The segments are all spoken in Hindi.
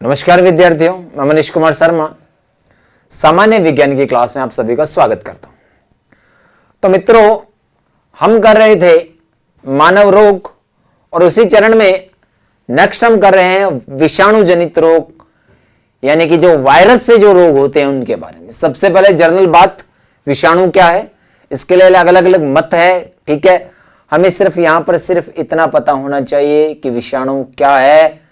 नमस्कार विद्यार्थियों, मैं मनीष कुमार शर्मा सामान्य विज्ञान की क्लास में आप सभी का स्वागत करता हूं। तो मित्रों, हम कर रहे थे मानव रोग और उसी चरण में नेक्स्ट हम कर रहे हैं विषाणु जनित रोग, यानी कि जो वायरस से जो रोग होते हैं उनके बारे में। सबसे पहले जनरल बात, विषाणु क्या है, इसके लिए अलग अलग मत है। ठीक है, हमें सिर्फ यहां पर सिर्फ इतना पता होना चाहिए कि विषाणु क्या है।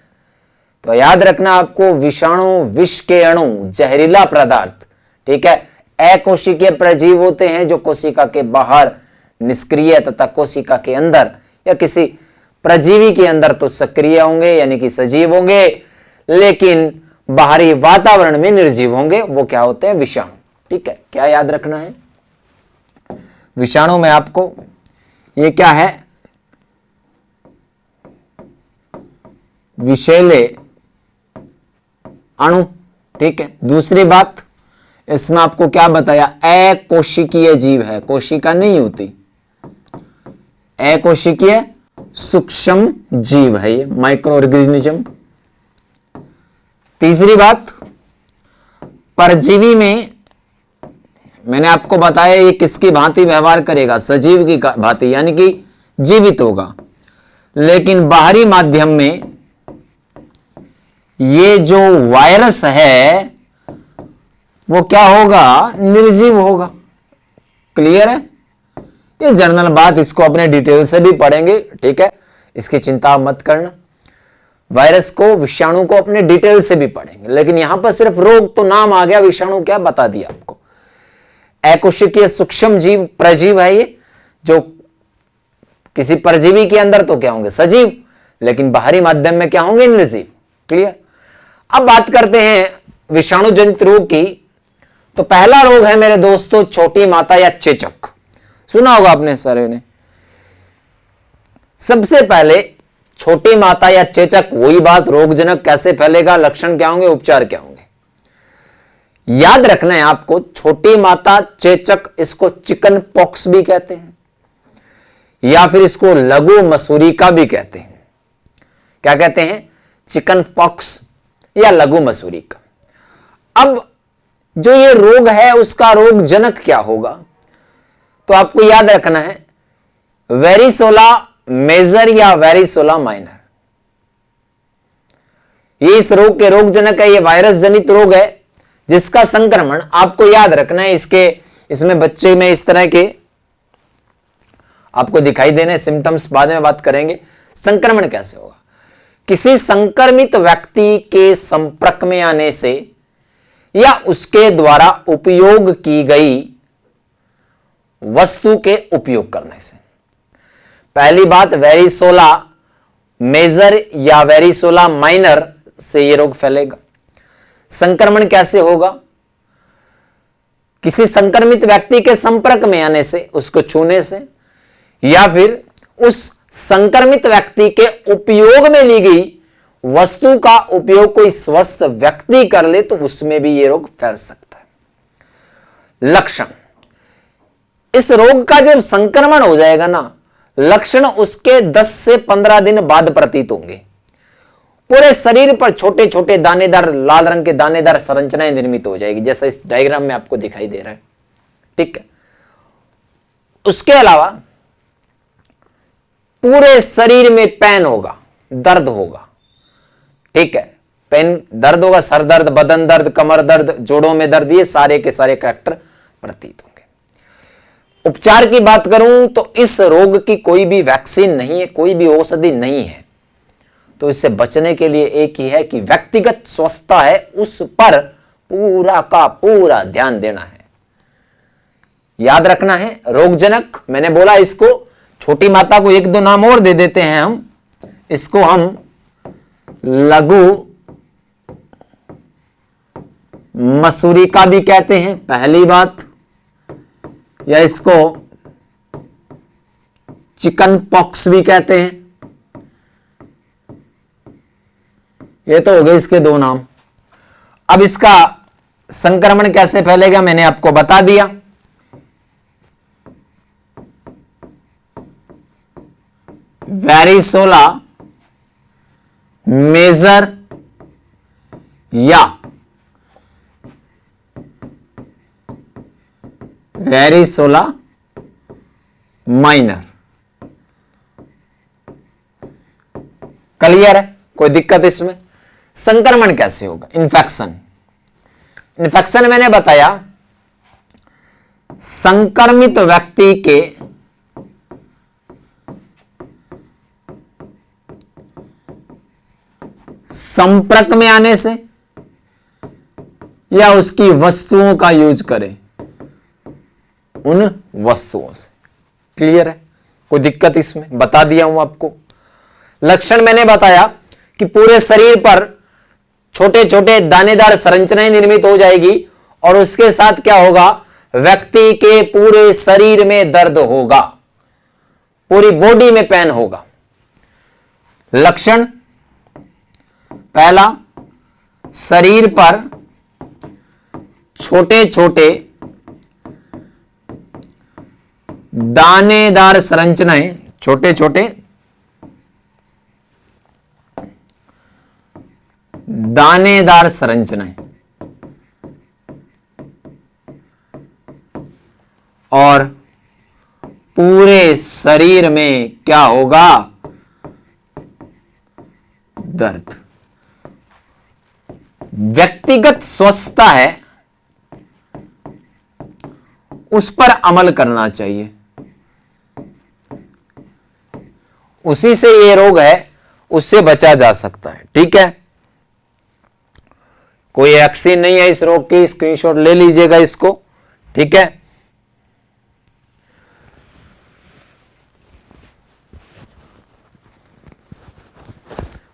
तो याद रखना आपको, विषाणु विष के अणु, जहरीला पदार्थ। ठीक है, अकोशिकीय प्रजीव होते हैं जो कोशिका के बाहर निष्क्रिय तथा कोशिका के अंदर या किसी प्रजीवी के अंदर तो सक्रिय होंगे यानी कि सजीव होंगे, लेकिन बाहरी वातावरण में निर्जीव होंगे। वो क्या होते हैं? विषाणु। ठीक है, क्या याद रखना है विषाणु में आपको? ये क्या है? विषैले अणु। ठीक है, दूसरी बात इसमें आपको क्या बताया? अकोशिकीय जीव है, कोशिका नहीं होती, अकोशिकीय सूक्ष्म जीव है ये, माइक्रो ऑर्गेनिज्म। तीसरी बात, परजीवी में मैंने आपको बताया ये किसकी भांति व्यवहार करेगा? सजीव की भांति, यानी कि जीवित होगा, लेकिन बाहरी माध्यम में ये जो वायरस है वो क्या होगा? निर्जीव होगा। क्लियर है? ये जनरल बात, इसको अपने डिटेल से भी पढ़ेंगे। ठीक है, इसकी चिंता मत करना। वायरस को, विषाणु को अपने डिटेल से भी पढ़ेंगे, लेकिन यहां पर सिर्फ रोग तो नाम आ गया, विषाणु क्या बता दिया आपको। अकोशिकीय सूक्ष्म जीव, प्रजीव है ये, जो किसी परजीवी के अंदर तो क्या होंगे? सजीव, लेकिन बाहरी माध्यम में क्या होंगे? निर्जीव। क्लियर? अब बात करते हैं विषाणु जनित रोग की। तो पहला रोग है मेरे दोस्तों छोटी माता या चेचक। सुना होगा आपने सारे ने। सबसे पहले छोटी माता या चेचक, वही बात, रोगजनक कैसे फैलेगा, लक्षण क्या होंगे, उपचार क्या होंगे, याद रखना है आपको। छोटी माता चेचक, इसको चिकन पॉक्स भी कहते हैं या फिर इसको लघु मसूरिका भी कहते हैं। क्या कहते हैं? चिकन पॉक्स या लघु मसूरिका। अब जो ये रोग है उसका रोगजनक क्या होगा? तो आपको याद रखना है वेरिसोला मेजर या वेरिसोला माइनर। ये इस रोग के रोगजनक है, ये वायरस जनित रोग है जिसका संक्रमण आपको याद रखना है। इसमें बच्चे में इस तरह के आपको दिखाई देने सिम्टम्स बाद में बात करेंगे। संक्रमण कैसे होगा? किसी संक्रमित व्यक्ति के संपर्क में आने से या उसके द्वारा उपयोग की गई वस्तु के उपयोग करने से। पहली बात, वेरिसोला मेजर या वेरिसोला माइनर से यह रोग फैलेगा। संक्रमण कैसे होगा? किसी संक्रमित व्यक्ति के संपर्क में आने से, उसको छूने से, या फिर उस संक्रमित व्यक्ति के उपयोग में ली गई वस्तु का उपयोग कोई स्वस्थ व्यक्ति कर ले तो उसमें भी यह रोग फैल सकता है। लक्षण, इस रोग का जब संक्रमण हो जाएगा ना, लक्षण उसके 10 से 15 दिन बाद प्रतीत होंगे। पूरे शरीर पर छोटे छोटे दानेदार, लाल रंग के दानेदार संरचनाएं निर्मित हो जाएगी, जैसा इस डायग्राम में आपको दिखाई दे रहा है। ठीक है, उसके अलावा पूरे शरीर में पेन होगा, दर्द होगा। ठीक है, पेन, दर्द होगा, सर दर्द, बदन दर्द, कमर दर्द, जोड़ों में दर्द, ये सारे के सारे कैरेक्टर प्रतीत होंगे। उपचार की बात करूं तो इस रोग की कोई भी वैक्सीन नहीं है, कोई भी औषधि नहीं है। तो इससे बचने के लिए एक ही है कि व्यक्तिगत स्वच्छता है, उस पर पूरा का पूरा ध्यान देना है। याद रखना है रोगजनक, मैंने बोला इसको, छोटी माता को एक दो नाम और दे देते हैं हम, इसको हम लघु मसूरिका भी कहते हैं, पहली बात, या इसको चिकन पॉक्स भी कहते हैं। ये तो हो गए इसके दो नाम। अब इसका संक्रमण कैसे फैलेगा मैंने आपको बता दिया। वेरिसोला मेजर या वेरिसोला माइनर। क्लियर है? कोई दिक्कत इसमें? संक्रमण कैसे होगा? इन्फेक्शन। इन्फेक्शन मैंने बताया संक्रमित व्यक्ति के संपर्क में आने से या उसकी वस्तुओं का यूज करें, उन वस्तुओं से। क्लियर है? कोई दिक्कत इसमें? बता दिया हूं आपको। लक्षण मैंने बताया कि पूरे शरीर पर छोटे छोटे दानेदार संरचनाएं निर्मित हो जाएगी और उसके साथ क्या होगा? व्यक्ति के पूरे शरीर में दर्द होगा, पूरी बॉडी में पेन होगा। लक्षण पहला, शरीर पर छोटे छोटे दानेदार संरचनाएं, छोटे छोटे दानेदार संरचनाएं और पूरे शरीर में क्या होगा? दर्द। व्यक्तिगत स्वस्थता है, उस पर अमल करना चाहिए। उसी से ये रोग है, उससे बचा जा सकता है। ठीक है? कोई वैक्सीन नहीं है इस रोग की, स्क्रीनशॉट ले लीजिएगा इसको। ठीक है?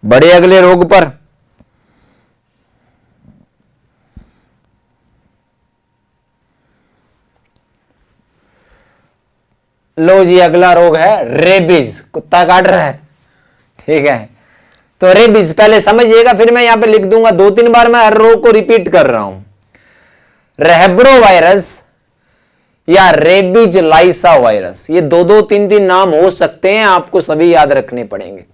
बड़े अगले रोग पर। लो जी, अगला रोग है रेबीज। कुत्ता काट रहा है। ठीक है? तो रेबीज पहले समझिएगा, फिर मैं यहां पे लिख दूंगा। 2-3 बार मैं हर रोग को रिपीट कर रहा हूं। रेब्रो वायरस या रेबीज लाइसा वायरस, ये 2-2, 3-3 नाम हो सकते हैं, आपको सभी याद रखने पड़ेंगे।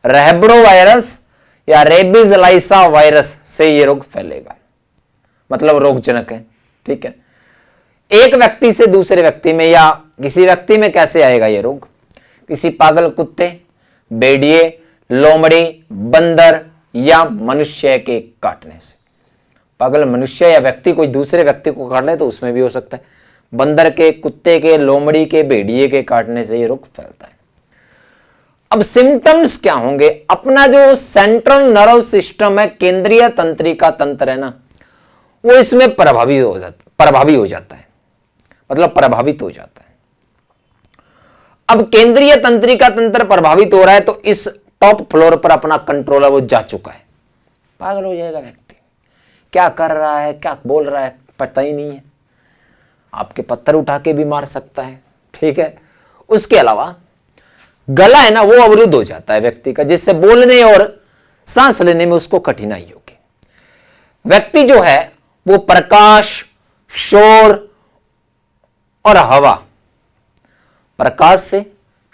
रेब्रो वायरस या रेबीज लाइसा वायरस से ये रोग फैलेगा, मतलब रोगजनक है। ठीक है? एक व्यक्ति से दूसरे व्यक्ति में या किसी व्यक्ति में कैसे आएगा ये रोग? किसी पागल कुत्ते, भेड़िए, लोमड़ी, बंदर या मनुष्य के काटने से। पागल मनुष्य या व्यक्ति कोई दूसरे व्यक्ति को काट ले तो उसमें भी हो सकता है। बंदर के, कुत्ते के, लोमड़ी के, भेड़िए के काटने से ये रोग फैलता है। अब सिम्टम्स क्या होंगे? अपना जो सेंट्रल नर्व सिस्टम है, केंद्रीय तंत्रिका तंत्र है ना, वो इसमें प्रभावी हो जाता है, मतलब प्रभावित हो जाता है। अब केंद्रीय तंत्रिका तंत्र प्रभावित हो रहा है तो इस टॉप फ्लोर पर अपना कंट्रोलर वो जा चुका है। पागल हो जाएगा व्यक्ति, क्या कर रहा है, क्या बोल रहा है, पता ही नहीं है। आपके पत्थर उठा के भी मार सकता है। ठीक है? उसके अलावा गला है ना, वो अवरुद्ध हो जाता है व्यक्ति का, जिससे बोलने और सांस लेने में उसको कठिनाई होगी। व्यक्ति जो है वो प्रकाश, शोर और हवा, प्रकाश से,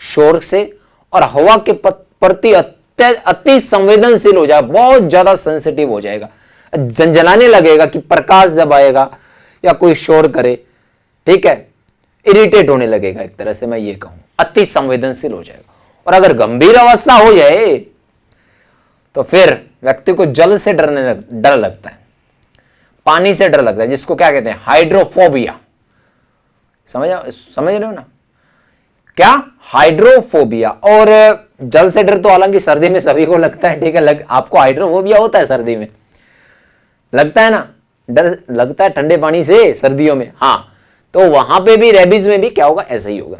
शोर से और हवा के प्रति अति संवेदनशील हो जाए, बहुत ज्यादा सेंसिटिव हो जाएगा, झंझनाने लगेगा कि प्रकाश जब आएगा या कोई शोर करे, ठीक है, इरिटेट होने लगेगा। एक तरह से मैं ये कहूं, अति संवेदनशील हो जाएगा। और अगर गंभीर अवस्था हो जाए तो फिर व्यक्ति को जल से डर लगता है, पानी से डर लगता है, जिसको क्या कहते हैं? हाइड्रोफोबिया। समझ रहे हो ना क्या? हाइड्रोफोबिया। और जल से डर तो हालांकि सर्दी में सभी को लगता है। ठीक है? आपको हाइड्रोफोबिया होता है सर्दी में, लगता है ना, डर लगता है ठंडे पानी से सर्दियों में। हाँ, तो वहां पे भी रेबीज में भी क्या होगा? ऐसा ही होगा।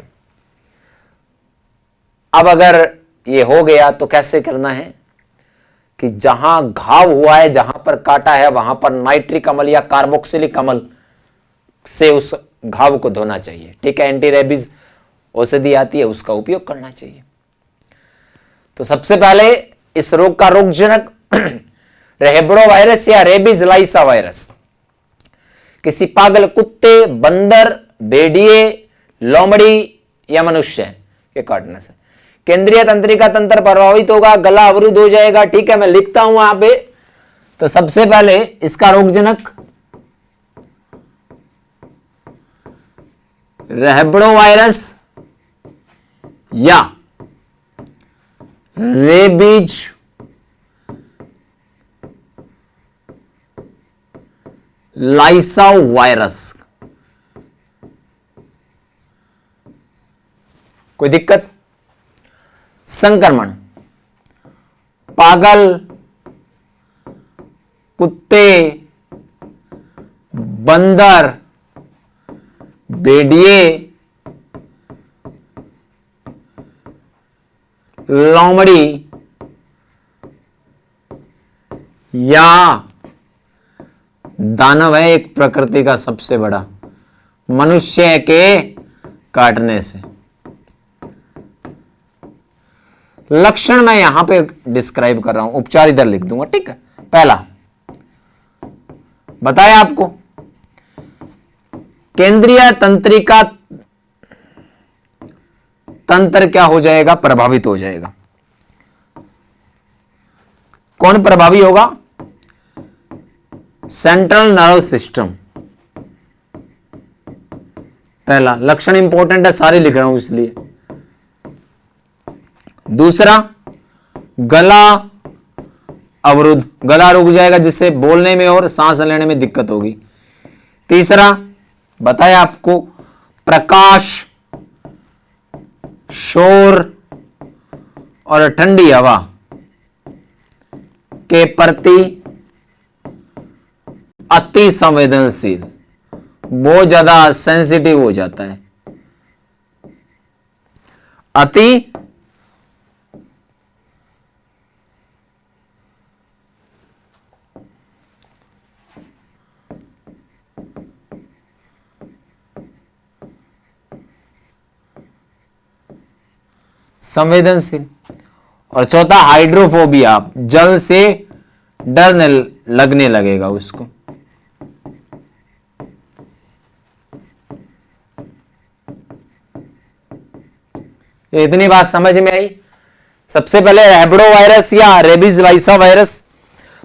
अब अगर ये हो गया तो कैसे करना है कि जहां घाव हुआ है, जहां पर काटा है, वहां पर नाइट्रिक अम्ल या कार्बोक्सिलिक अम्ल से उस घाव को धोना चाहिए। ठीक है? एंटी रेबीज औषधि आती है, उसका उपयोग करना चाहिए। तो सबसे पहले इस रोग का रोगजनक रेब्रो वायरस या रेबीज लाइसा वायरस किसी पागल कुत्ते, बंदर, भेड़िए, लोमड़ी या मनुष्य के काटने से केंद्रीय तंत्रिका तंत्र प्रभावित होगा, गला अवरुद्ध हो जाएगा। ठीक है? मैं लिखता हूं यहां पे तो सबसे पहले इसका रोगजनक रहब्रो वायरस या रेबीज लाइसा वायरस। कोई दिक्कत? संक्रमण पागल कुत्ते, बंदर, भेड़िए, लोमड़ी या दानव है एक प्रकृति का सबसे बड़ा, मनुष्य के काटने से। लक्षण मैं यहां पे डिस्क्राइब कर रहा हूं, उपचार इधर लिख दूंगा, ठीक है। पहला बताया आपको, केंद्रीय तंत्रिका तंत्र क्या हो जाएगा? प्रभावित हो जाएगा। कौन प्रभावी होगा? Central nerve system. पहला लक्षण इंपॉर्टेंट है, सारे लिख रहा हूं इसलिए। दूसरा, गला अवरुद्ध, गला रुक जाएगा जिससे बोलने में और सांस लेने में दिक्कत होगी। तीसरा बताया आपको, प्रकाश, शोर और ठंडी हवा के प्रति अति संवेदनशील, बहुत ज्यादा सेंसिटिव हो जाता है। अति संवेदनशील। और चौथा, हाइड्रोफोबिया, जल से डरने लगने लगेगा उसको। इतनी बात समझ में आई? सबसे पहले रहब्रो वायरस या रेबीज लाइसा वायरस,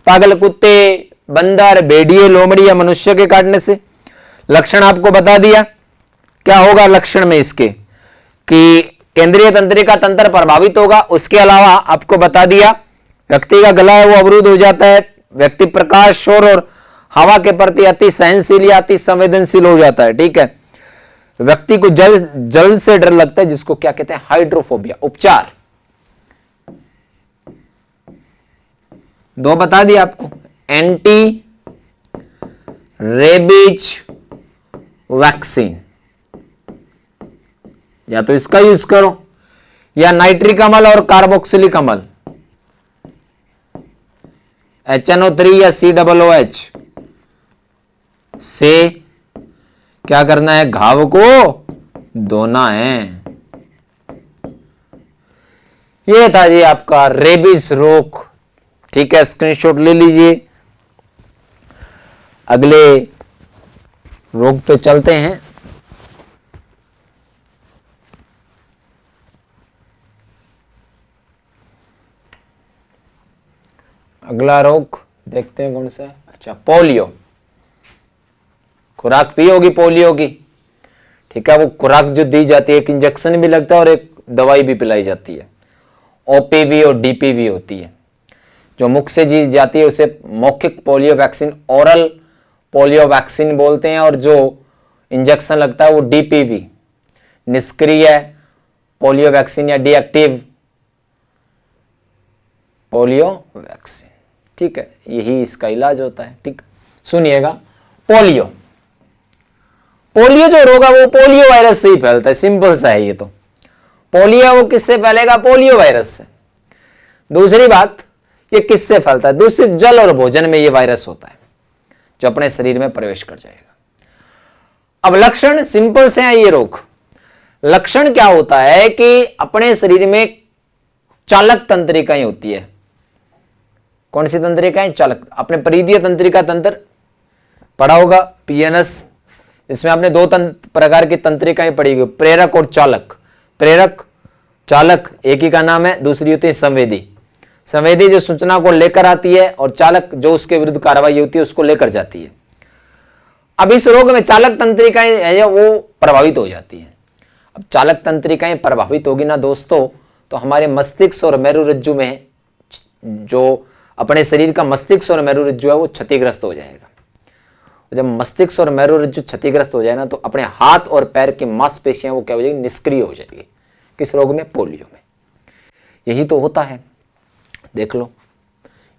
पागल कुत्ते, बंदर, भेड़िए, लोमड़ी या मनुष्य के काटने से। लक्षण आपको बता दिया। क्या होगा लक्षण में इसके? कि केंद्रीय तंत्रिका तंत्र प्रभावित होगा। उसके अलावा आपको बता दिया, व्यक्ति का गला है वो अवरुद्ध हो जाता है, व्यक्ति प्रकाश, शोर और हवा के प्रति अति सहनशील या अति संवेदनशील हो जाता है, ठीक है। व्यक्ति को जल से डर लगता है, जिसको क्या कहते हैं? हाइड्रोफोबिया। उपचार दो बता दिया आपको, एंटी रेबीज वैक्सीन, या तो इसका यूज करो या नाइट्रिक अम्ल और कार्बोक्सिलिक अम्ल, HNO3 या COOH से क्या करना है? घाव को धोना है। ये था जी आपका रेबीज रोग, ठीक है। स्क्रीनशॉट ले लीजिए। अगले रोग पे चलते हैं। अगला रोग देखते हैं कौन सा है। अच्छा, पोलियो। खुराक पी होगी पोलियो की, ठीक है। वो खुराक जो दी जाती है, एक इंजेक्शन भी लगता है और एक दवाई भी पिलाई जाती है। OPV और DPV होती है। जो मुख से दी जाती है उसे मौखिक polio vaccine, oral polio vaccine बोलते हैं, और जो इंजेक्शन लगता है वो DPV, निष्क्रिय पोलियो वैक्सीन या डीएक्टिव पोलियो वैक्सीन, ठीक है। यही इसका इलाज होता है, ठीक। सुनिएगा, पोलियो जो रोग है वो पोलियो वायरस से ही फैलता है, सिंपल सा है ये तो। पोलियो वो किससे फैलेगा? पोलियो वायरस से। दूसरी बात, ये किससे फैलता है? दूषित जल और भोजन में ये वायरस होता है जो अपने शरीर में प्रवेश कर जाएगा। अब लक्षण सिंपल से है ये रोग। लक्षण क्या होता है कि अपने शरीर में चालक तंत्रिकाएं होती है। कौन सी तंत्रिकाएं? चालक। आपने परिधीय तंत्रिका तंत्र पढ़ा होगा, PNS। इसमें आपने दो प्रकार की तंत्रिकाएं पढ़ी होगी, प्रेरक और चालक। प्रेरक, चालक एक ही का नाम है, दूसरी होती है संवेदी। संवेदी जो सूचना को लेकर आती है और चालक जो उसके विरुद्ध कार्रवाई होती है उसको लेकर जाती है। अब इस रोग में चालक तंत्रिकाएं है वो प्रभावित हो जाती हैं। अब चालक तंत्रिकाएं प्रभावित होगी ना दोस्तों, तो हमारे मस्तिष्क और मेरुरज्जु में, जो अपने शरीर का मस्तिष्क और मेरुरज्जु है वो क्षतिग्रस्त हो जाएगा। जब मस्तिष्क और मेरुरज्जु क्षतिग्रस्त हो जाए ना, तो अपने हाथ और पैर की मांसपेशियां वो क्या हो जाएगी, निष्क्रिय हो जाएगी। किस रोग में? पोलियो में। यही तो होता है। देख लो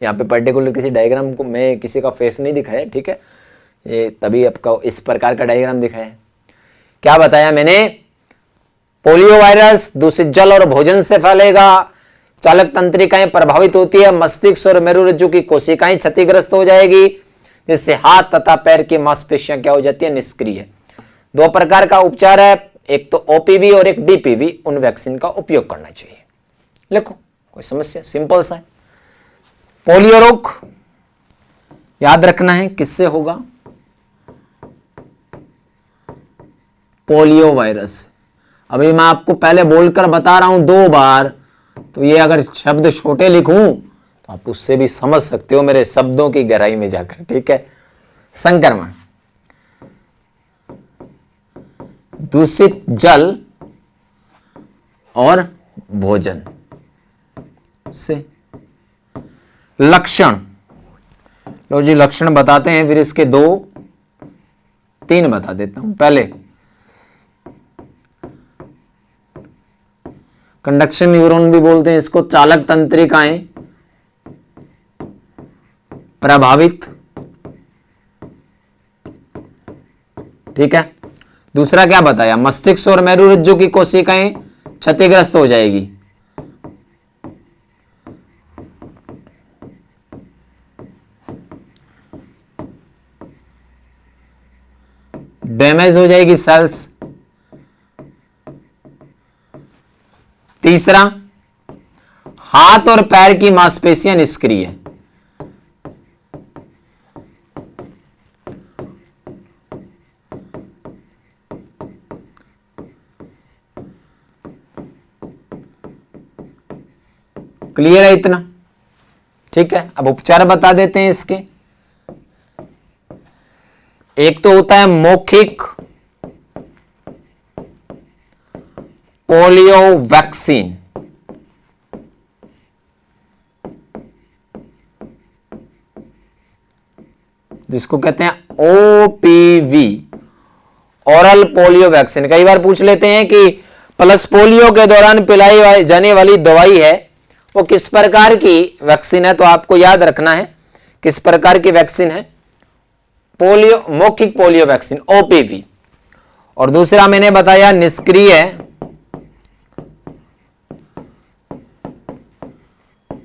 यहाँ पे पर्टिकुलर किसी डायग्राम को मैं किसी का फेस नहीं दिखाया, ठीक है, ये तभी आपका इस प्रकार का डायग्राम दिखाया। क्या बताया मैंने? पोलियो वायरस दूषित जल और भोजन से फैलेगा, चालक तंत्रिकाएं प्रभावित होती है, मस्तिष्क और मेरुरज्जु की कोशिकाएं क्षतिग्रस्त हो जाएगी, जिससे हाथ तथा पैर की मांसपेशियां क्या हो जाती है, निष्क्रिय। दो प्रकार का उपचार है, एक तो ओपीवी और एक डीपीवी। उन वैक्सीन का उपयोग करना चाहिए। लिखो, कोई समस्या? सिंपल सा है। पोलियो रोग याद रखना है किससे होगा? Polio virus. अभी मैं आपको पहले बोलकर बता रहा हूं 2 बार, तो ये अगर शब्द छोटे लिखूं तो आप उससे भी समझ सकते हो मेरे शब्दों की गहराई में जाकर, ठीक है। संक्रमण दूषित जल और भोजन से। लक्षण, लो जी लक्षण बताते हैं, फिर इसके 2-3 बता देता हूं। पहले कंडक्शन न्यूरॉन भी बोलते हैं इसको, चालक तंत्रिकाएं प्रभावित, ठीक है। दूसरा क्या बताया? मस्तिष्क और मेरुरज्जु की कोशिकाएं क्षतिग्रस्त हो जाएगी। डैमेज हो जाएगी सेल्स। तीसरा, हाथ और पैर की मांसपेशियां निष्क्रिय। क्लियर है इतना? ठीक है। अब उपचार बता देते हैं इसके। एक तो होता है मौखिक पोलियो वैक्सीन, जिसको कहते हैं ओपीवी, ओरल पोलियो वैक्सीन। कई बार पूछ लेते हैं कि पल्स पोलियो के दौरान पिलाई जाने वाली दवाई है वो किस प्रकार की वैक्सीन है, तो आपको याद रखना है किस प्रकार की वैक्सीन है। पोलियो, मौखिक पोलियो वैक्सीन ओपीवी। और दूसरा मैंने बताया निष्क्रिय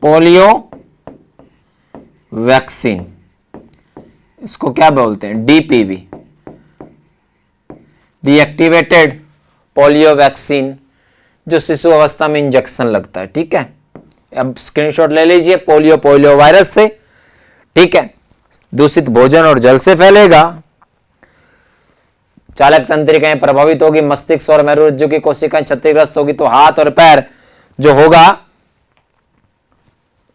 पोलियो वैक्सीन, इसको क्या बोलते हैं? डीपीवी, डीएक्टिवेटेड पोलियो वैक्सीन, जो शिशु अवस्था में इंजेक्शन लगता है, ठीक है। अब स्क्रीनशॉट ले लीजिए। पोलियो वायरस से, ठीक है, दूषित भोजन और जल से फैलेगा, चालक तंत्रिकाएं प्रभावित होगी, मस्तिष्क और मेरुरज्जु की कोशिकाएं क्षतिग्रस्त होगी, तो हाथ और पैर जो होगा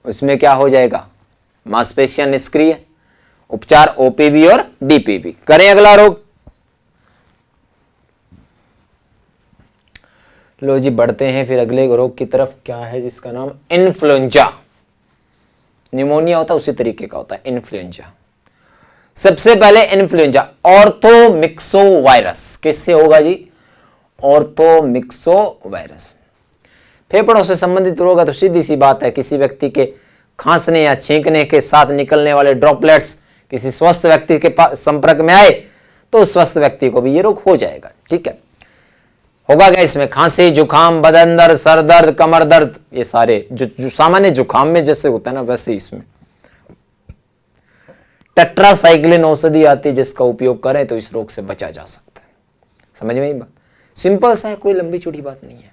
उसमें क्या हो जाएगा? मांसपेशियां निष्क्रिय। उपचार ओपीवी और डीपीवी। करें अगला रोग। लो जी बढ़ते हैं फिर अगले रोग की तरफ। क्या है जिसका नाम इन्फ्लुएंजा। निमोनिया होता है उसी तरीके का होता है इन्फ्लुएंजा। सबसे पहले इन्फ्लुएंजा ऑर्थोमिक्सो वायरस। किससे होगा जी? Orthomyxo virus. फेफड़ों से संबंधित रोग है तो सीधी सी बात है, किसी व्यक्ति के खांसने या छींकने के साथ निकलने वाले ड्रॉपलेट्स किसी स्वस्थ व्यक्ति के संपर्क में आए तो उस स्वस्थ व्यक्ति को भी ये रोग हो जाएगा, ठीक है। होगा क्या इसमें? खांसी, जुकाम, बदन दर्द, सर दर्द, कमर दर्द, ये सारे जो सामान्य जुकाम में जैसे होता है ना, वैसे इसमें टेट्रासाइक्लिन औषधि आती है जिसका उपयोग करें तो इस रोग से बचा जा सकता है। समझ में आई बात? सिंपल सा है, कोई लंबी चौड़ी बात नहीं है।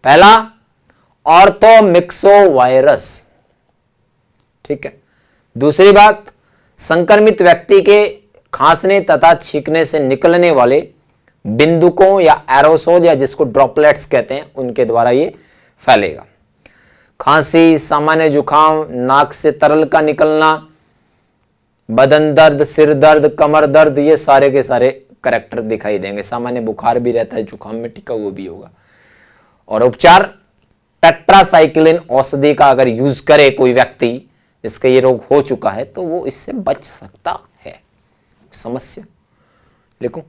पहला ऑर्थोमिक्सो वायरस, ठीक है। दूसरी बात, संक्रमित व्यक्ति के खांसने तथा छींकने से निकलने वाले बिंदुकों या एरोसोल या जिसको ड्रॉपलेट्स कहते हैं उनके द्वारा ये फैलेगा। खांसी, सामान्य जुकाम, नाक से तरल का निकलना, बदन दर्द, सिर दर्द, कमर दर्द, ये सारे के सारे करेक्टर दिखाई देंगे। सामान्य बुखार भी रहता है, जुकाम में टिका वो भी होगा। और उपचार, टेट्रासाइक्लिन औषधि का अगर यूज करे कोई व्यक्ति जिसका ये रोग हो चुका है तो वो इससे बच सकता है। समस्या लिखो,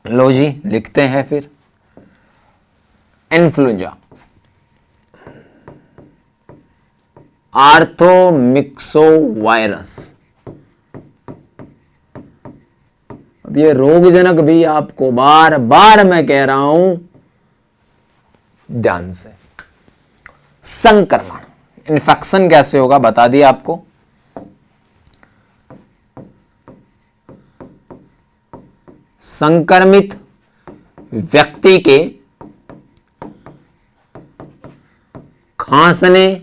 लो जी लिखते हैं फिर। इन्फ्लुएंजा, आर्थोमिक्सोवायरस। अब ये रोगजनक भी आपको बार बार मैं कह रहा हूं ध्यान से। संक्रमण, इन्फेक्शन कैसे होगा बता दिया आपको। संक्रमित व्यक्ति के खांसने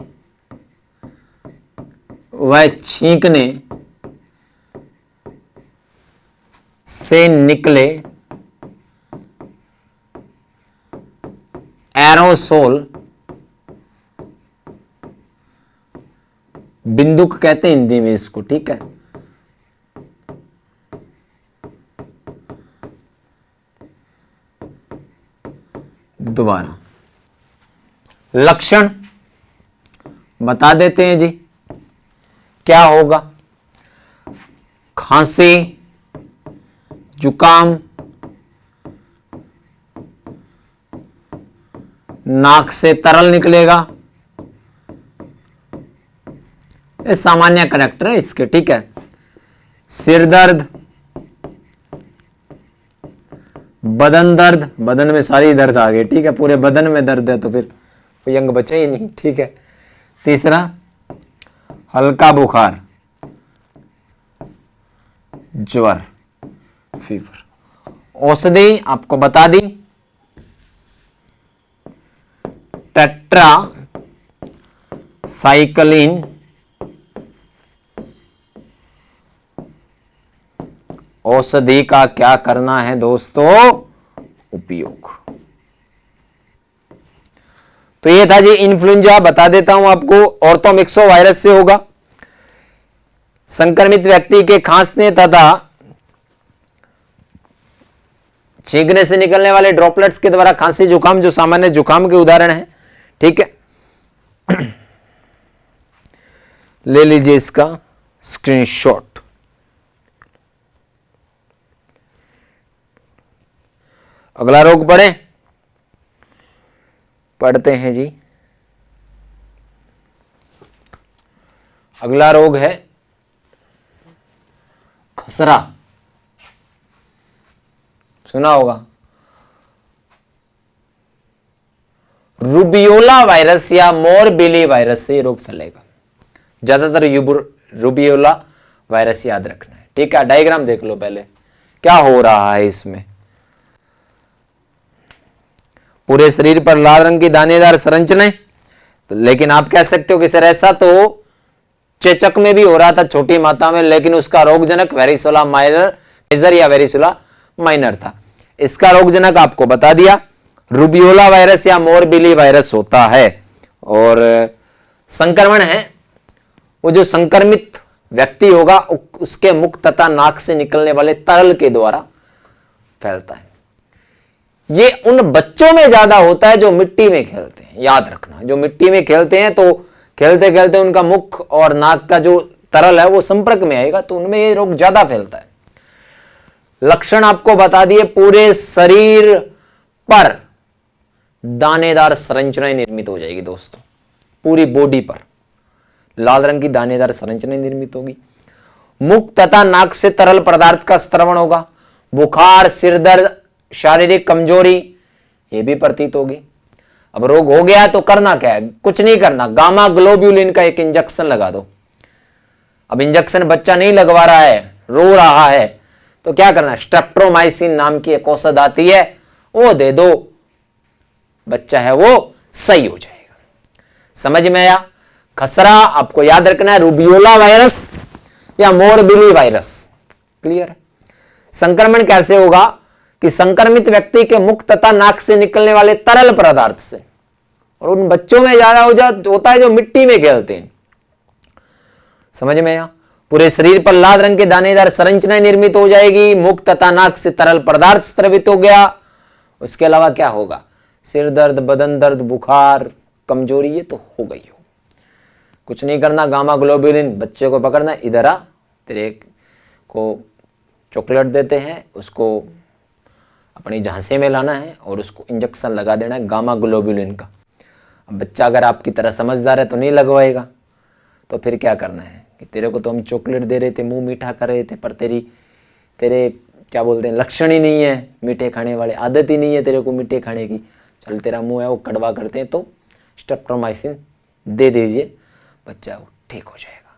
व छींकने से निकले एरोसोल, बिंदुक कहते हैं हिंदी में इसको, ठीक है। दोबारा लक्षण बता देते हैं जी, क्या होगा। खांसी, जुकाम, नाक से तरल निकलेगा, ये सामान्य करेक्टर है इसके, ठीक है। सिर दर्द, बदन दर्द, बदन में सारी दर्द आ गई, ठीक है, पूरे बदन में दर्द है तो फिर कोई अंग बचा ही नहीं, ठीक है। तीसरा हल्का बुखार, ज्वर, फीवर। औषधि आपको बता दी, टेट्रासाइक्लिन औषधि का क्या करना है दोस्तों, उपयोग। तो ये था जी इन्फ्लुएंजा। बता देता हूं आपको, ऑर्थोमिक्सोवायरस से होगा। संक्रमित व्यक्ति के खांसने तथा छींकने से निकलने वाले ड्रॉपलेट्स के द्वारा खांसी, जुकाम, जो सामान्य जुकाम के उदाहरण है, ठीक है। ले लीजिए इसका स्क्रीनशॉट। अगला रोग पढ़ते हैं जी। अगला रोग है खसरा, सुना होगा। रूबियोला वायरस या मोरबिली वायरस से रोग फैलेगा। ज्यादातर रूबियोला वायरस याद रखना है, ठीक है। डायग्राम देख लो पहले, क्या हो रहा है इसमें। पूरे शरीर पर लाल रंग की दानेदार संरचनाएं, तो लेकिन आप कह सकते हो कि सर ऐसा तो चेचक में भी हो रहा था छोटी मात्रा में, लेकिन उसका रोगजनक वेरिसोला मेजर या वेरिसोला माइनर था। इसका रोगजनक आपको बता दिया, रूबियोला वायरस या मोरबिली वायरस होता है। और संक्रमण है वो जो संक्रमित व्यक्ति होगा उसके मुख तथा नाक से निकलने वाले तरल के द्वारा फैलता है। ये उन बच्चों में ज्यादा होता है जो मिट्टी में खेलते हैं, याद रखना। जो मिट्टी में खेलते हैं तो खेलते खेलते उनका मुख और नाक का जो तरल है वो संपर्क में आएगा, तो उनमें ये रोग ज्यादा फैलता है। लक्षण आपको बता दिए, पूरे शरीर पर दानेदार संरचनाएं निर्मित हो जाएगी दोस्तों। पूरी बॉडी पर लाल रंग की दानेदार संरचनाएं निर्मित होगी। मुख तथा नाक से तरल पदार्थ का स्त्रवण होगा। बुखार, सिर दर्द, शारीरिक कमजोरी ये भी प्रतीत होगी। अब रोग हो गया तो करना क्या है, कुछ नहीं करना, गामा ग्लोब्यूलिन का एक इंजेक्शन लगा दो। अब इंजेक्शन बच्चा नहीं लगवा रहा है, रो रहा है, तो क्या करना, स्ट्रेप्टोमाइसिन नाम की एक औषध आती है वो दे दो, बच्चा है वो सही हो जाएगा। समझ में आया। खसरा आपको याद रखना है, रूबियोला वायरस या मोरबिली वायरस, क्लियर। संक्रमण कैसे होगा कि संक्रमित व्यक्ति के मुख तथा नाक से निकलने वाले तरल पदार्थ से, और उन बच्चों में ज्यादा होता है जो मिट्टी में खेलते हैं। समझ में आया? पूरे शरीर पर लाल रंग के दानेदार संरचनाएं निर्मित हो जाएगी। मुख तथा नाक से तरल पदार्थ स्रवित हो गया। उसके अलावा क्या होगा? सिर दर्द, बदन दर्द, बुखार, कमजोरी, ये तो हो गई हो। कुछ नहीं करना, गामा ग्लोबुलिन बच्चे को पकड़ना, इधर आ, तेरे को चॉकलेट देते हैं, उसको अपनी झांसे में लाना है और उसको इंजेक्शन लगा देना है गामा ग्लोबुलिन का। अब बच्चा अगर आपकी तरह समझदार है तो नहीं लगवाएगा, तो फिर क्या करना है कि तेरे को तो हम चॉकलेट दे रहे थे, मुंह मीठा कर रहे थे, पर तेरे क्या बोलते हैं, लक्षण ही नहीं है मीठे खाने वाले, आदत ही नहीं है तेरे को मीठे खाने की, चल तेरा मुंह है वो कड़वा करते हैं, तो स्ट्रेप्टोमाइसिन दे दीजिए, बच्चा वो ठीक हो जाएगा।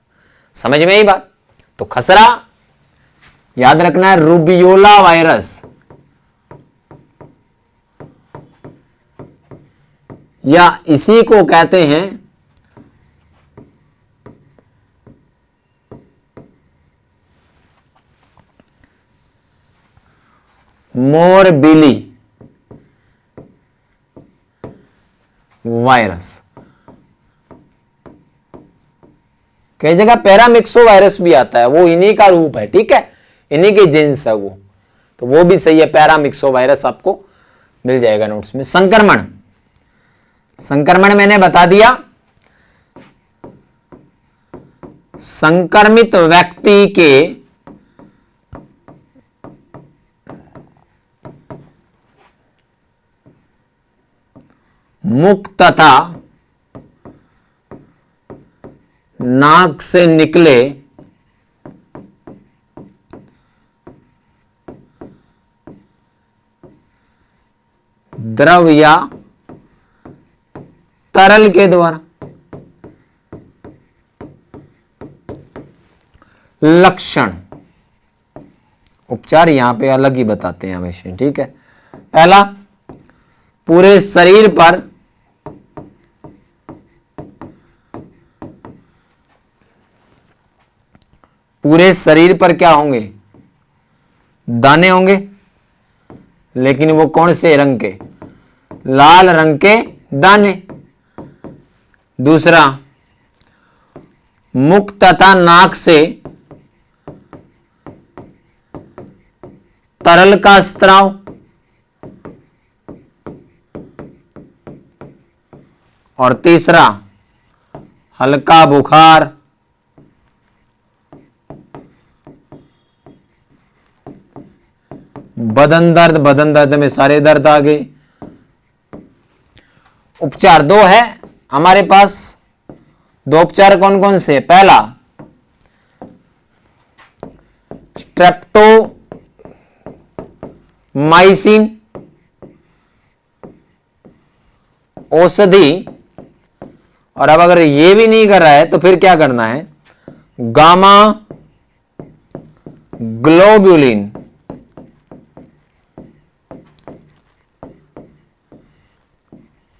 समझ में आई बात? तो खसरा याद रखना है, रूबियोला वायरस या इसी को कहते हैं मोरबिली वायरस। कई जगह पैरामिक्सो वायरस भी आता है, वो इन्हीं का रूप है, ठीक है, इन्हीं के जीन्स है वो, तो वो भी सही है। पैरामिक्सो वायरस आपको मिल जाएगा नोट्स में। संक्रमण, संक्रमण मैंने बता दिया, संक्रमित व्यक्ति के मुख तथा नाक से निकले द्रव या तरल के द्वारा। लक्षण, उपचार यहां पे अलग ही बताते हैं हमेशा, ठीक है। पहला, पूरे शरीर पर क्या होंगे? दाने होंगे, लेकिन वो कौन से रंग के? लाल रंग के दाने। दूसरा, मुख तथा नाक से तरल का स्त्राव। और तीसरा, हल्का बुखार। बदन दर्द में सारे दर्द आ गए। उपचार दो है हमारे पास। दो उपचार कौन कौन से? पहला, स्ट्रेप्टोमाइसिन औषधि, और अब अगर ये भी नहीं कर रहा है तो फिर क्या करना है? गामा ग्लोबुलिन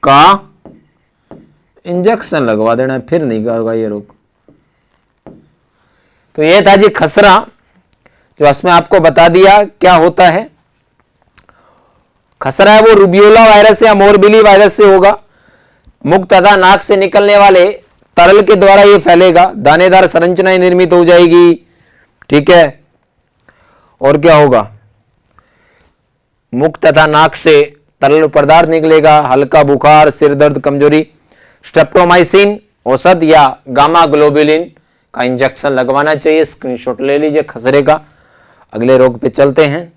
का इंजेक्शन लगवा देना है, फिर नहीं होगा ये रोग। तो ये था जी खसरा, जो इसमें आपको बता दिया क्या होता है। खसरा है वो रूबियोला वायरस या मोरबिली वायरस से होगा। मुख तथा नाक से निकलने वाले तरल के द्वारा ये फैलेगा, दानेदार संरचनाएं निर्मित हो जाएगी, ठीक है। और क्या होगा? मुख तथा नाक से तरल पदार्थ निकलेगा, हल्का बुखार, सिर दर्द, कमजोरी। स्ट्रेप्टोमाइसिन औषध या गामा ग्लोबुलिन का इंजेक्शन लगवाना चाहिए। स्क्रीनशॉट ले लीजिए खसरे का। अगले रोग पे चलते हैं।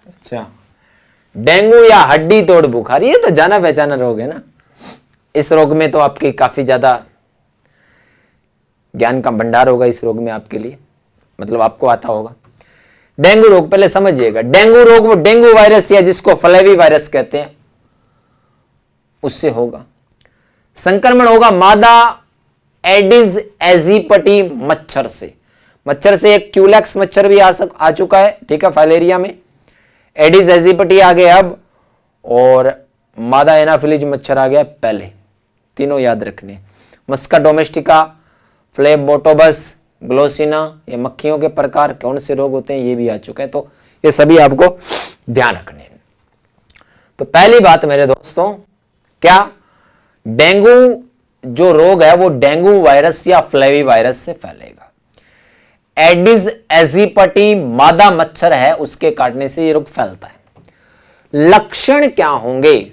अच्छा, डेंगू या हड्डी तोड़ बुखार, ये तो जाना पहचाना रोग है ना। इस रोग में तो आपकी काफी ज्यादा ज्ञान का भंडार होगा इस रोग में आपके लिए, मतलब आपको आता होगा। डेंगू रोग पहले समझिएगा। डेंगू रोग वो डेंगू वायरस या जिसको फ्लेवी वायरस कहते हैं उससे होगा। संक्रमण होगा मादा एडिस एजिप्टी मच्छर से। मच्छर से एक क्यूलेक्स मच्छर भी आ चुका है, ठीक है, फाइलेरिया में। एडिस एजिप्टी आ गया अब, और मादा एनाफिलीज मच्छर आ गया पहले। तीनों याद रखने। मस्का डोमेस्टिका, फ्लेबोटोबस, ग्लोसिना, ये मक्खियों के प्रकार कौन से रोग होते हैं ये भी आ चुके हैं, तो ये सभी आपको ध्यान रखने हैं। तो पहली बात मेरे दोस्तों, क्या डेंगू जो रोग है वो डेंगू वायरस या फ्लेवी वायरस से फैलेगा। एडिस एजिपटी मादा मच्छर है, उसके काटने से ये रोग फैलता है। लक्षण क्या होंगे?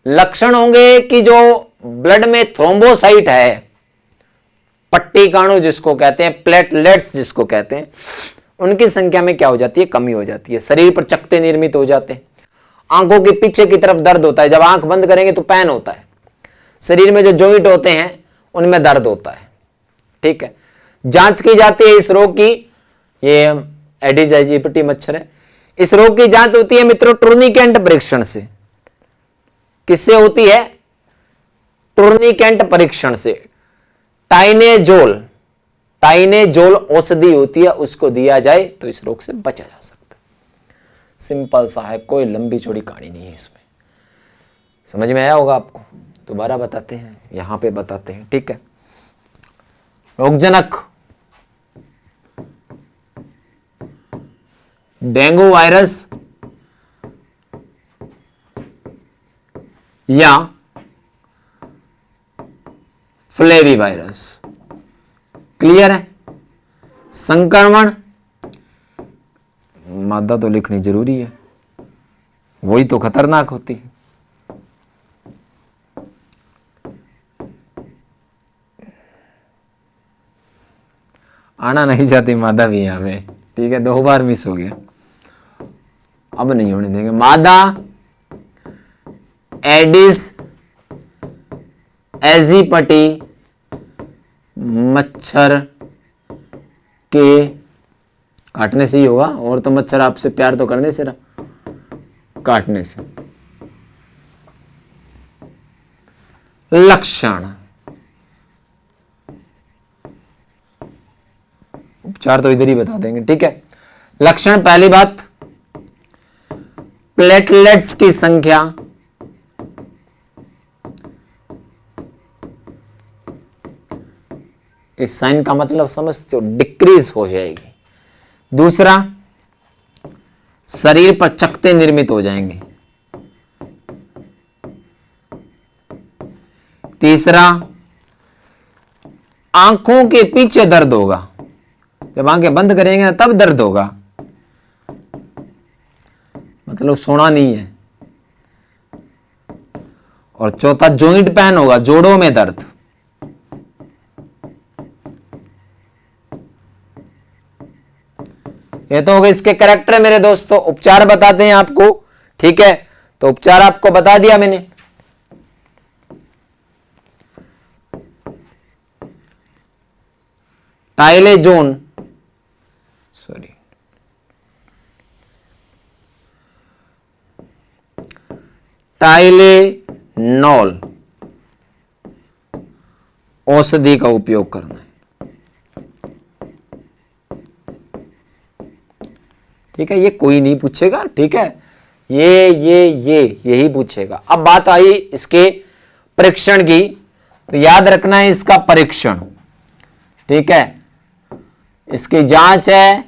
लक्षण होंगे कि जो ब्लड में थ्रोम्बोसाइट है, पट्टी काणु जिसको कहते हैं, प्लेटलेट्स जिसको कहते हैं, उनकी संख्या में क्या हो जाती है? कमी हो जाती है। शरीर पर चकत्ते निर्मित हो जाते हैं। आंखों के पीछे की तरफ दर्द होता है, जब आंख बंद करेंगे तो पैन होता है। शरीर में जो जॉइंट होते हैं उनमें दर्द होता है। ठीक है, जांच की जाती है इस रोग की, ये एडिस एजिप्टी मच्छर है। इस रोग की जांच होती है मित्रों टूर्निकेंट परीक्षण से। किससे होती है? टूर्निकेंट परीक्षण से। टाइनेजोल, टाइनेजोल औषधि होती है, उसको दिया जाए तो इस रोग से बचा जा सकता है। सिंपल सा है, कोई लंबी चौड़ी कहानी नहीं है इसमें। समझ में आया होगा आपको? दोबारा बताते हैं, यहां पे बताते हैं। ठीक है, रोगजनक डेंगू वायरस या फ्लेवी वायरस। क्लियर है? संक्रमण, मादा तो लिखनी जरूरी है, वही तो खतरनाक होती है। आना नहीं चाहती मादा भी यहां पे। ठीक है, 2 बार मिस हो गया, अब नहीं होने देंगे। मादा एडिस एजिपटी मच्छर के काटने से ही होगा, और तो मच्छर आपसे प्यार तो करने से रहा, काटने से। लक्षण, उपचार तो इधर ही बता देंगे। ठीक है, लक्षण, पहली बात प्लेटलेट्स की संख्या इस साइन का मतलब समझते हो, डिक्रीज हो जाएगी। दूसरा, शरीर पर चकत्ते निर्मित हो जाएंगे। तीसरा, आंखों के पीछे दर्द होगा, जब आंखें बंद करेंगे तब दर्द होगा, मतलब सोना नहीं है। और चौथा, जॉइंट पेन होगा, जोड़ों में दर्द। ये तो हो गए इसके कैरेक्टर मेरे दोस्तों। उपचार बताते हैं आपको। ठीक है, तो उपचार आपको बता दिया मैंने। टाइलेजोन, सॉरी, टाइलेनॉल औषधि का उपयोग करना है। ठीक है, ये कोई नहीं पूछेगा। ठीक है, ये यही पूछेगा। अब बात आई इसके परीक्षण की, तो याद रखना है इसका परीक्षण। ठीक है, इसकी जांच है,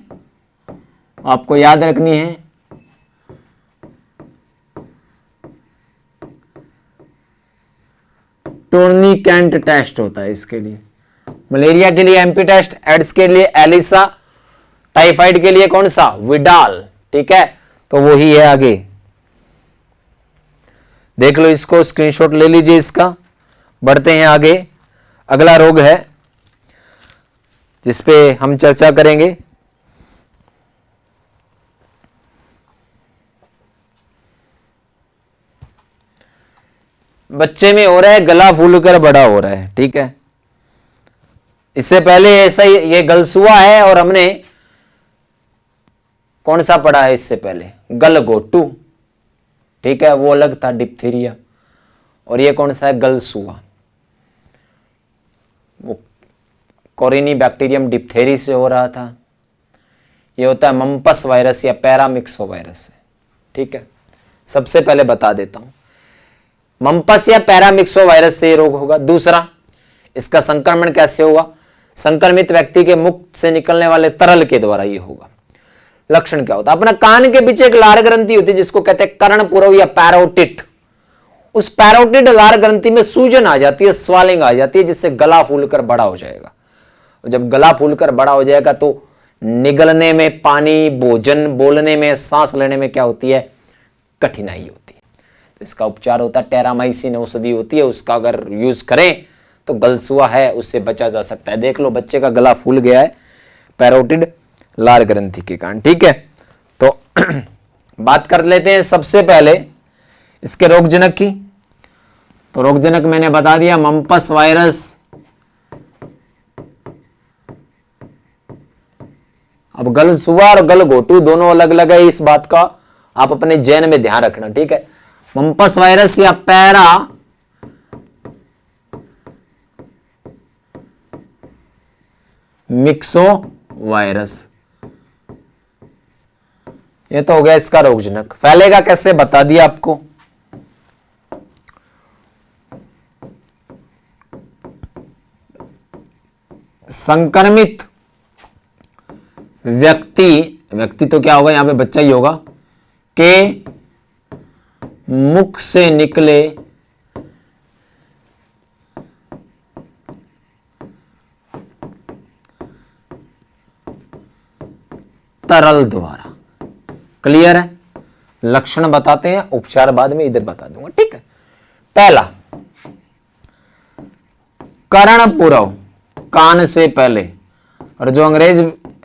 आपको याद रखनी है। टूर्निकेंट टेस्ट होता है इसके लिए। मलेरिया के लिए एमपी टेस्ट, एड्स के लिए एलिसा, टाइफाइड के लिए कौन सा? विडाल। ठीक है, तो वो ही है। आगे देख लो इसको, स्क्रीनशॉट ले लीजिए इसका। बढ़ते हैं आगे। अगला रोग है जिसपे हम चर्चा करेंगे, बच्चे में हो रहा है, गला फूलकर बड़ा हो रहा है। ठीक है, इससे पहले ऐसा ये गलसुआ है, और हमने कौन सा पढ़ा है इससे पहले? गलघोटू। ठीक है, वो अलग था, डिप्थीरिया। और ये कौन सा है? गलसुआ। वो कोरिनी बैक्टीरियम डिप्थेरी से हो रहा था। ये होता है मम्पस वायरस या पैरामिक्सो वायरस से। ठीक है, सबसे पहले बता देता हूं, मम्पस या पैरामिक्सो वायरस से रोग होगा। दूसरा, इसका संक्रमण कैसे होगा? संक्रमित व्यक्ति के मुख से निकलने वाले तरल के द्वारा ये होगा। लक्षण क्या होता है? अपना कान के पीछे एक लार ग्रंथि होती है जिसको कहते हैं कर्णपुरव या पैरोटिड। उस पैरोटिड लार ग्रंथि में सूजन आ जाती है, स्वालिंग आ जाती है, जिससे गला फूलकर बड़ा हो जाएगा। जब गला फूलकर बड़ा हो जाएगा तो निगलने में, पानी, भोजन, बोलने में, सांस लेने में क्या होती है? कठिनाई होती है। तो इसका उपचार होता है टेरामाइसिन औषधि होती है, उसका अगर यूज करें तो गलसुआ है उससे बचा जा सकता है। देख लो बच्चे का गला फूल गया है पैरोटिड लार ग्रंथि के कारण। ठीक है, तो बात कर लेते हैं सबसे पहले इसके रोगजनक की। तो रोगजनक मैंने बता दिया, मम्पस वायरस। अब गलसुआ और गलघोटू दोनों अलग अलग है, इस बात का आप अपने जैन में ध्यान रखना। ठीक है, मम्पस वायरस या पैरा मिक्सो वायरस, ये तो हो गया इसका रोगजनक। फैलेगा कैसे बता दिया आपको। संक्रमित व्यक्ति तो क्या होगा, यहां पे बच्चा ही होगा, के मुख से निकले तरल द्वारा। क्लियर है? लक्षण बताते हैं, उपचार बाद में इधर बता दूंगा। ठीक है, पहला कर्णपुरव, कान से पहले, और जो अंग्रेज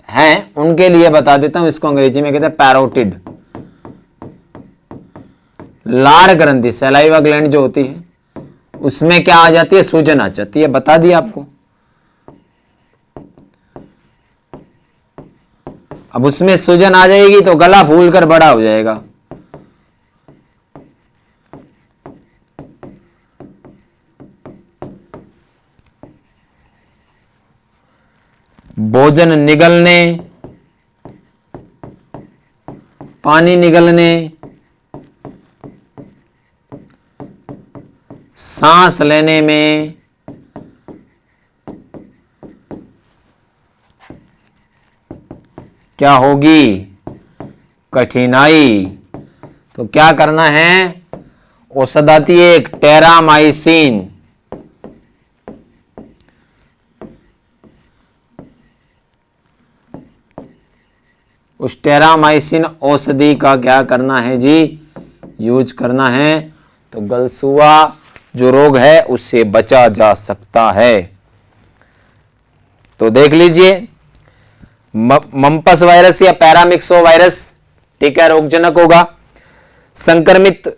हैं उनके लिए बता देता हूं, इसको अंग्रेजी में कहते हैं पैरोटिड लार ग्रंथि। सलाइवा ग्लैंड जो होती है उसमें क्या आ जाती है? सूजन आ जाती है, बता दिया आपको। अब उसमें सूजन आ जाएगी तो गला फूलकर बड़ा हो जाएगा। भोजन निगलने, पानी निगलने, सांस लेने में क्या होगी? कठिनाई। तो क्या करना है? औषध आती है एक टेरामाइसिन। उस टेरामाइसिन औषधि का क्या करना है जी? यूज करना है, तो गलसुआ जो रोग है उससे बचा जा सकता है। तो देख लीजिए, मम्पस वायरस या पैरामिक्सो वायरस, ठीक है, रोगजनक होगा। संक्रमित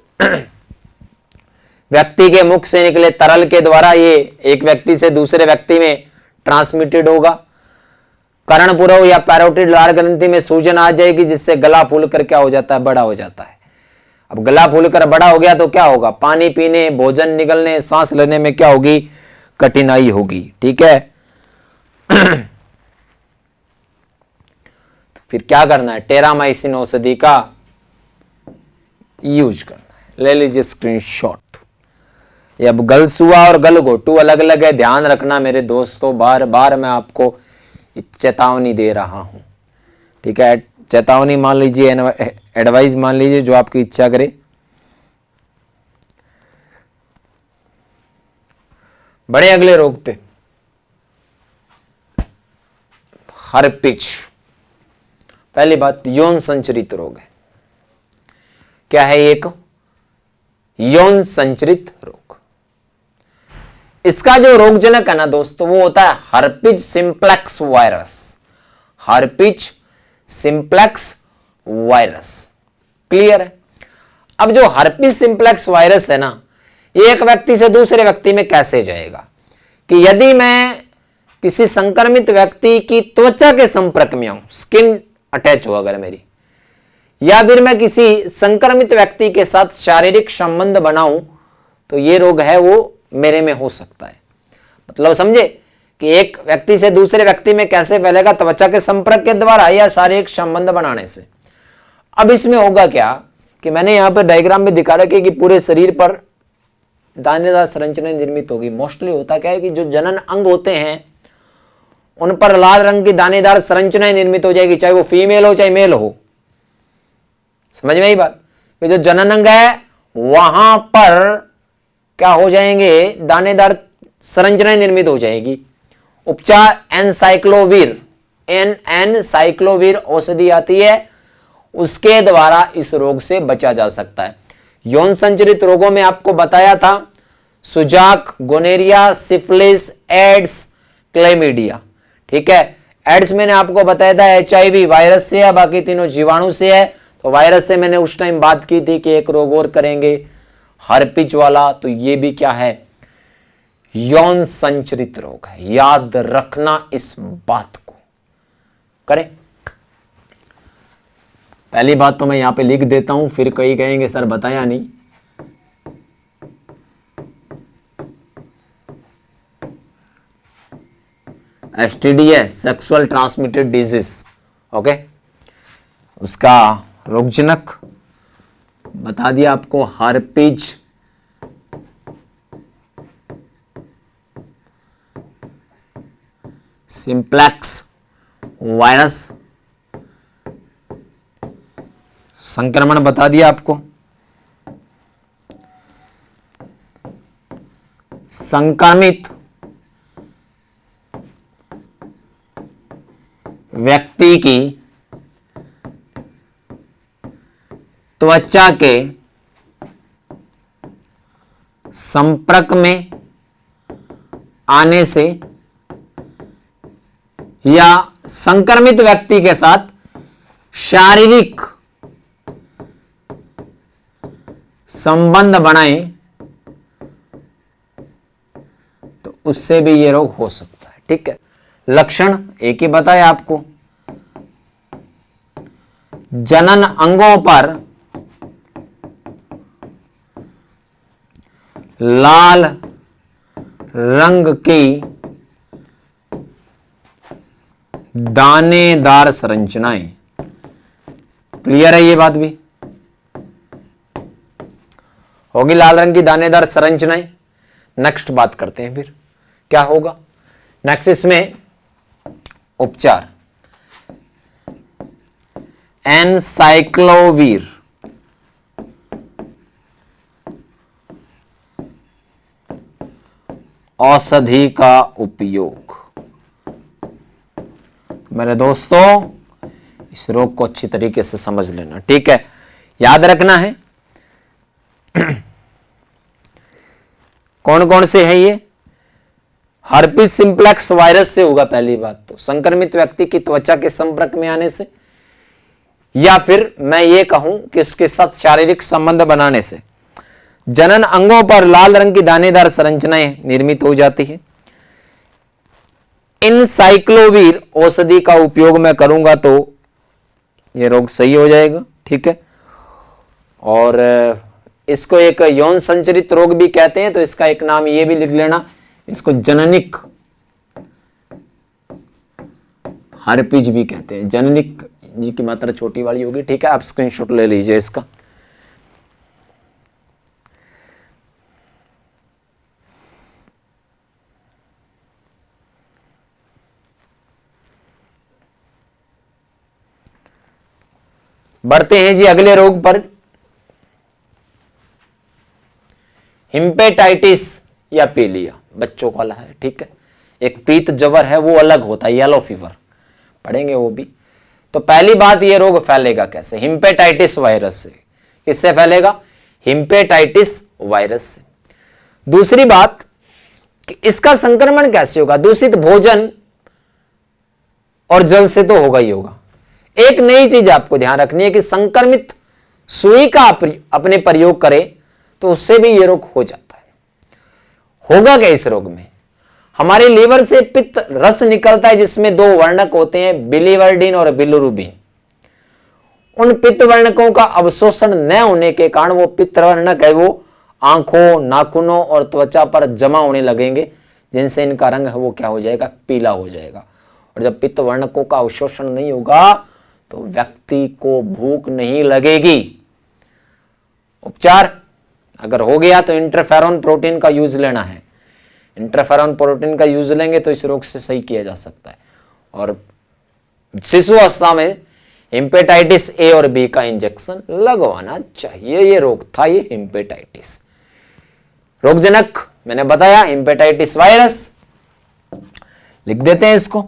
व्यक्ति के मुख से निकले तरल के द्वारा ये एक व्यक्ति से दूसरे व्यक्ति में ट्रांसमिटेड होगा। कर्णपुरव या पैरोटिड लार ग्रंथि में सूजन आ जाएगी, जिससे गला फूलकर क्या हो जाता है? बड़ा हो जाता है। अब गला फूलकर बड़ा हो गया तो क्या होगा? पानी पीने, भोजन निगलने, सांस लेने में क्या होगी? कठिनाई होगी। ठीक है, फिर क्या करना है? टेरामाइसिन औषधि का यूज करना है। ले लीजिए स्क्रीनशॉट। ये अब गलसुआ और गलघोटू अलग अलग है, ध्यान रखना मेरे दोस्तों, बार बार मैं आपको चेतावनी दे रहा हूं। ठीक है, चेतावनी मान लीजिए, एडवाइस मान लीजिए, जो आपकी इच्छा करे। बड़े अगले रोग पे, हर्पिच। पहली बात, यौन संचरित रोग है। क्या है? एक यौन संचरित रोग। इसका जो रोगजनक है ना दोस्तों, वो होता है herpes simplex virus. Herpes simplex virus. Clear है? अब जो हर्पिच सिंप्लेक्स वायरस है ना, एक व्यक्ति से दूसरे व्यक्ति में कैसे जाएगा? कि यदि मैं किसी संक्रमित व्यक्ति की त्वचा के संपर्क में हूं, स्किन अटैच हो अगर मेरी, या फिर मैं किसी संक्रमित व्यक्ति के साथ शारीरिक संबंध बनाऊं, तो ये रोग है वो मेरे में हो सकता है। मतलब समझे कि एक व्यक्ति से दूसरे व्यक्ति में कैसे फैलेगा? त्वचा के संपर्क के द्वारा या शारीरिक संबंध बनाने से। अब इसमें होगा क्या कि मैंने यहां पर डायग्राम में दिखा रखा है कि पूरे शरीर पर दानेदार संरचनाएं निर्मित होगी। मोस्टली होता क्या है कि जो जनन अंग होते हैं उन पर लाल रंग की दानेदार संरचनाएं निर्मित हो जाएगी, चाहे वो फीमेल हो चाहे मेल हो। समझ में आई बात? कि जो जनन अंग है वहां पर क्या हो जाएंगे, दानेदार संरचनाएं निर्मित हो जाएगी। उपचार एनसाइक्लोवीर, एनसाइक्लोवीर औषधि आती है, उसके द्वारा इस रोग से बचा जा सकता है। यौन संचरित रोगों में आपको बताया था सुजाक, गोनेरिया, सिफिलिस, एड्स, क्लेमिडिया। ठीक है, एड्स मैंने आपको बताया था HIV वायरस से है, बाकी तीनों जीवाणु से है। तो वायरस से मैंने उस टाइम बात की थी कि एक रोग और करेंगे हर्पिज वाला, तो ये भी क्या है, यौन संचरित रोग है। याद रखना इस बात को। करें, पहली बात तो मैं यहां पे लिख देता हूं, फिर कई कहेंगे सर बताया नहीं। STD है, सेक्सुअल ट्रांसमिटेड डिजीज। ओके, उसका रोगजनक बता दिया आपको, हर्पिज, सिंप्लेक्स वायरस, संक्रमण बता दिया आपको। संक्रमित व्यक्ति की त्वचा के संपर्क में आने से या संक्रमित व्यक्ति के साथ शारीरिक संबंध बनाए तो उससे भी यह रोग हो सकता है। ठीक है, लक्षण एक ही बताया आपको, जनन अंगों पर लाल रंग की दानेदार संरचनाएं। क्लियर है ये बात भी? होगी लाल रंग की दानेदार संरचनाएं। नेक्स्ट बात करते हैं फिर क्या होगा। नेक्स्ट इसमें उपचार, एनसाइक्लोवीर, औषधि का उपयोग। मेरे दोस्तों इस रोग को अच्छी तरीके से समझ लेना। ठीक है, याद रखना है कौन कौन से है ये। हर्पिस सिंप्लेक्स वायरस से होगा पहली बात तो, संक्रमित व्यक्ति की त्वचा के संपर्क में आने से, या फिर मैं ये कहूं कि उसके साथ शारीरिक संबंध बनाने से जनन अंगों पर लाल रंग की दानेदार संरचनाएं निर्मित हो जाती है। इनसाइक्लोवीर औषधि का उपयोग मैं करूंगा तो यह रोग सही हो जाएगा। ठीक है, और इसको एक यौन संचरित रोग भी कहते हैं, तो इसका एक नाम ये भी लिख लेना, इसको जननिक हर्पिज भी कहते हैं। जननिक जी की मात्रा छोटी वाली होगी। ठीक है, आप स्क्रीनशॉट ले लीजिए इसका। बढ़ते हैं जी अगले रोग पर, हिम्पेटाइटिस या पीलिया, बच्चों वाला है। ठीक है, एक पीत जवर है वो अलग होता है, येलो फीवर पढ़ेंगे वो भी। तो पहली बात ये रोग फैलेगा कैसे, हिम्पेटाइटिस वायरस से। किससे फैलेगा, हिम्पेटाइटिस वायरस से। दूसरी बात कि इसका संक्रमण कैसे होगा, दूषित भोजन और जल से तो होगा ही होगा। एक नई चीज आपको ध्यान रखनी है कि संक्रमित सुई का अपने प्रयोग करें तो उससे भी ये रोग हो जाता है। होगा क्या इस रोग में, हमारे लीवर से पित्त रस निकलता है जिसमें दो वर्णक होते हैं, बिलीवर्डिन और बिलिरुबिन। उन पित्त वर्णकों का अवशोषण न होने के कारण वो पित्त वर्णक है वो आंखों, नाखूनों और त्वचा पर जमा होने लगेंगे, जिनसे इनका रंग है वो क्या हो जाएगा, पीला हो जाएगा। और जब पित्त वर्णकों का अवशोषण नहीं होगा तो व्यक्ति को भूख नहीं लगेगी। उपचार अगर हो गया तो इंटरफेरॉन प्रोटीन का यूज लेना है। इंटरफेरॉन प्रोटीन का यूज लेंगे तो इस रोग से सही किया जा सकता है। और शिशु अवस्था में हिपेटाइटिस ए और बी का इंजेक्शन लगवाना चाहिए। ये रोग था ये हिपेटाइटिस। रोगजनक मैंने बताया हिपेटाइटिस वायरस, लिख देते हैं इसको।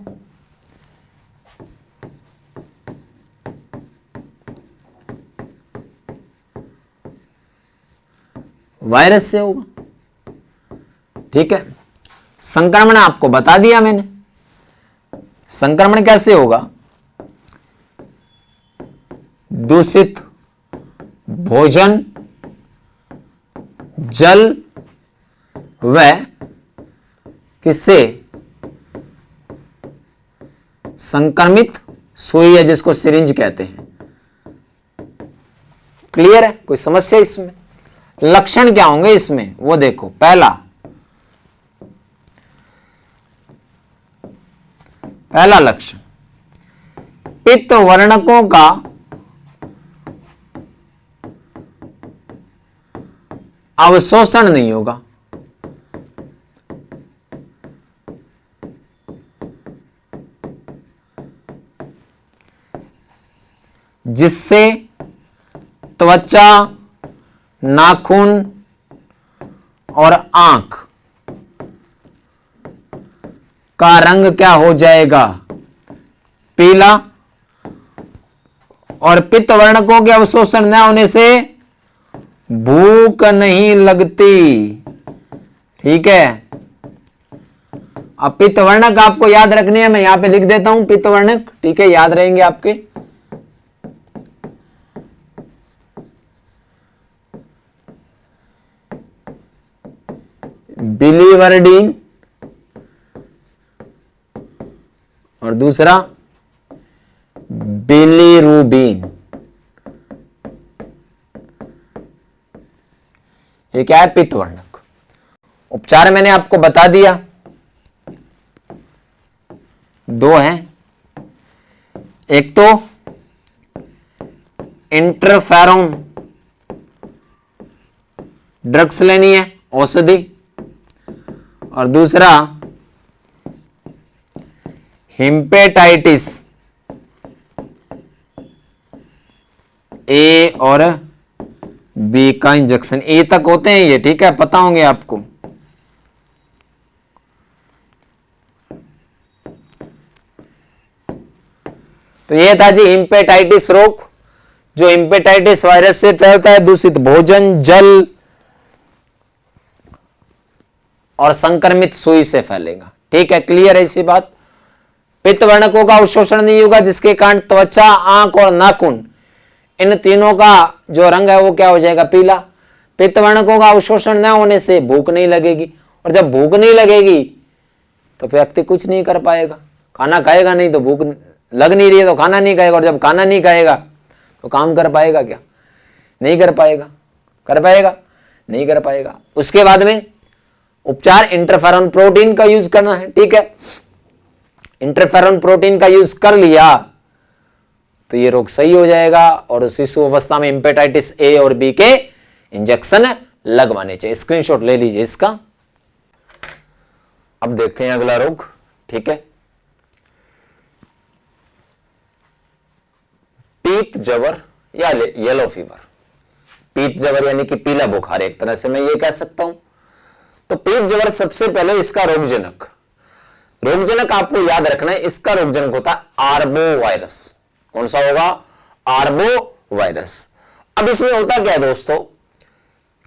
वायरस से होगा, ठीक है। संक्रमण आपको बता दिया मैंने। संक्रमण कैसे होगा? दूषित भोजन, जल व किससे? संक्रमित सुई है जिसको सिरिंज कहते हैं। क्लियर है? कोई समस्या इसमें? लक्षण क्या होंगे इसमें वो देखो। पहला लक्षण, पित्त वर्णकों का अवशोषण नहीं होगा। जिससे त्वचा, नाखून और आंख का रंग क्या हो जाएगा? पीला। और पित्त वर्णकों के अवशोषण न होने से भूख नहीं लगती, ठीक है। अब पित्त वर्णक आपको याद रखनी है, मैं यहां पे लिख देता हूं पित्त वर्णक, ठीक है, याद रहेंगे आपके। बिलीवर्डिन और दूसरा बिलीरुबिन। ये क्या है? पित्त वर्णक। उपचार मैंने आपको बता दिया, दो हैं। एक तो इंटरफेरॉन ड्रग्स लेनी है, औषधि, और दूसरा हिपेटाइटिस ए और बी का इंजेक्शन। ए तक होते हैं ये, ठीक है, पता होंगे आपको। तो ये था जी हिपेटाइटिस रोग, जो हिपेटाइटिस वायरस से फैलता है। दूषित भोजन, जल और संक्रमित सुई से फैलेगा, ठीक है। क्लियर है इसी बात। पित्त वर्णकों का अवशोषण नहीं होगा, जिसके कारण त्वचा, आंख और नाखून, इन तीनों का जो रंग है वो क्या हो जाएगा? पीला। पित्त वर्णकों का अवशोषण न होने से भूख नहीं लगेगी, और जब भूख नहीं लगेगी तो व्यक्ति कुछ नहीं कर पाएगा। खाना खाएगा नहीं तो भूख लग नहीं रही है तो खाना नहीं खाएगा, और जब खाना नहीं खाएगा तो काम कर पाएगा क्या? नहीं कर पाएगा। कर पाएगा? नहीं कर पाएगा। उसके बाद में उपचार इंटरफेरॉन प्रोटीन का यूज करना है, ठीक है। इंटरफेरॉन प्रोटीन का यूज कर लिया तो ये रोग सही हो जाएगा, और शिशु अवस्था में हिपेटाइटिस ए और बी के इंजेक्शन लगवाने चाहिए। स्क्रीनशॉट ले लीजिए इसका। अब देखते हैं अगला रोग, ठीक है। पीत जवर या येलो फीवर। पीत जवर यानी कि पीला बुखार, एक तरह से मैं ये कह सकता हूं। तो पीत जवर सबसे पहले इसका रोगजनक आपको याद रखना है। इसका रोगजनक होता है आर्बो वायरस। कौन सा होगा? Arbo virus. अब इसमें होता क्या है दोस्तों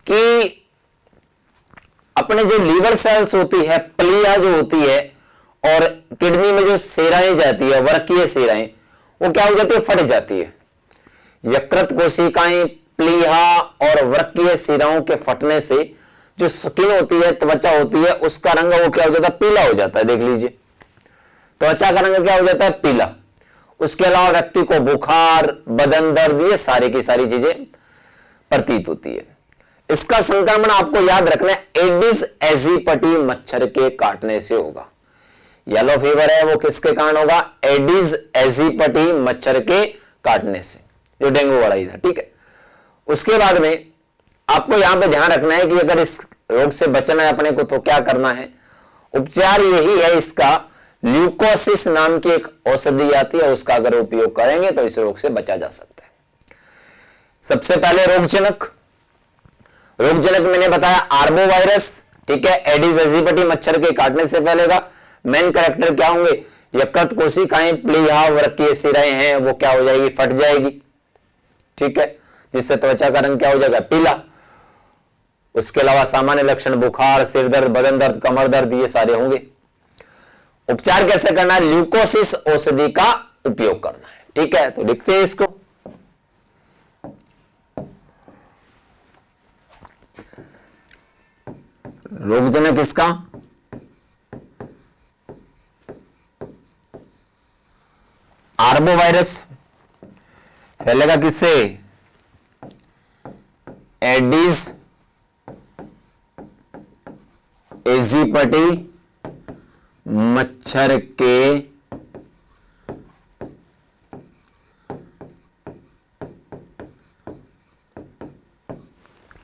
कि अपने जो लीवर सेल्स होती है, प्लिया जो होती है, और किडनी में जो सेराएं जाती है, वर्कीय सेराएं, वो क्या हो जाती है? फट जाती है। यकृत कोशिकाएं, प्लीहा और वर्कीय सिराओं के फटने से जो स्किन होती है, त्वचा होती है, उसका रंग वो क्या हो जाता है? पीला हो जाता है। देख लीजिए, त्वचा का रंग क्या हो जाता है? पीला। उसके अलावा व्यक्ति को बुखार, बदन दर्द, ये सारी की सारी चीजें प्रतीत होती है। इसका संक्रमण आपको याद रखना है, एडिस एजिप्टी मच्छर के काटने से होगा। येलो फीवर है वो किसके कारण होगा? एडिस एजिप्टी मच्छर के काटने से, जो डेंगू वाला ही था, ठीक है। उसके बाद में आपको यहां पे ध्यान रखना है कि अगर इस रोग से बचना है अपने को तो क्या करना है। उपचार यही है इसका, ल्यूकोसिस नाम की एक औषधि आती है, उसका अगर उपयोग करेंगे तो इस रोग से बचा जा सकता है। सबसे पहले रोगजनक मैंने बताया आर्बो वायरस, ठीक है, एडिस एजिप्टी मच्छर के काटने से फैलेगा। मेन कैरेक्टर क्या होंगे, यकृत कोशिकाएं, प्लीहा, वृक्कीय सिराएं हैं वो क्या हो जाएगी, फट जाएगी, ठीक है, जिससे त्वचा का रंग क्या हो जाएगा, पीला। उसके अलावा सामान्य लक्षण बुखार, सिर दर्द, बदन दर्द, कमर दर्द, ये सारे होंगे। उपचार कैसे करना है, ल्यूकोसिस औषधि का उपयोग करना है, ठीक है। तो लिखते हैं इसको, रोगजनक इसका आर्बो वायरस, फैलेगा किससे, एडिस एजिप्टी मच्छर के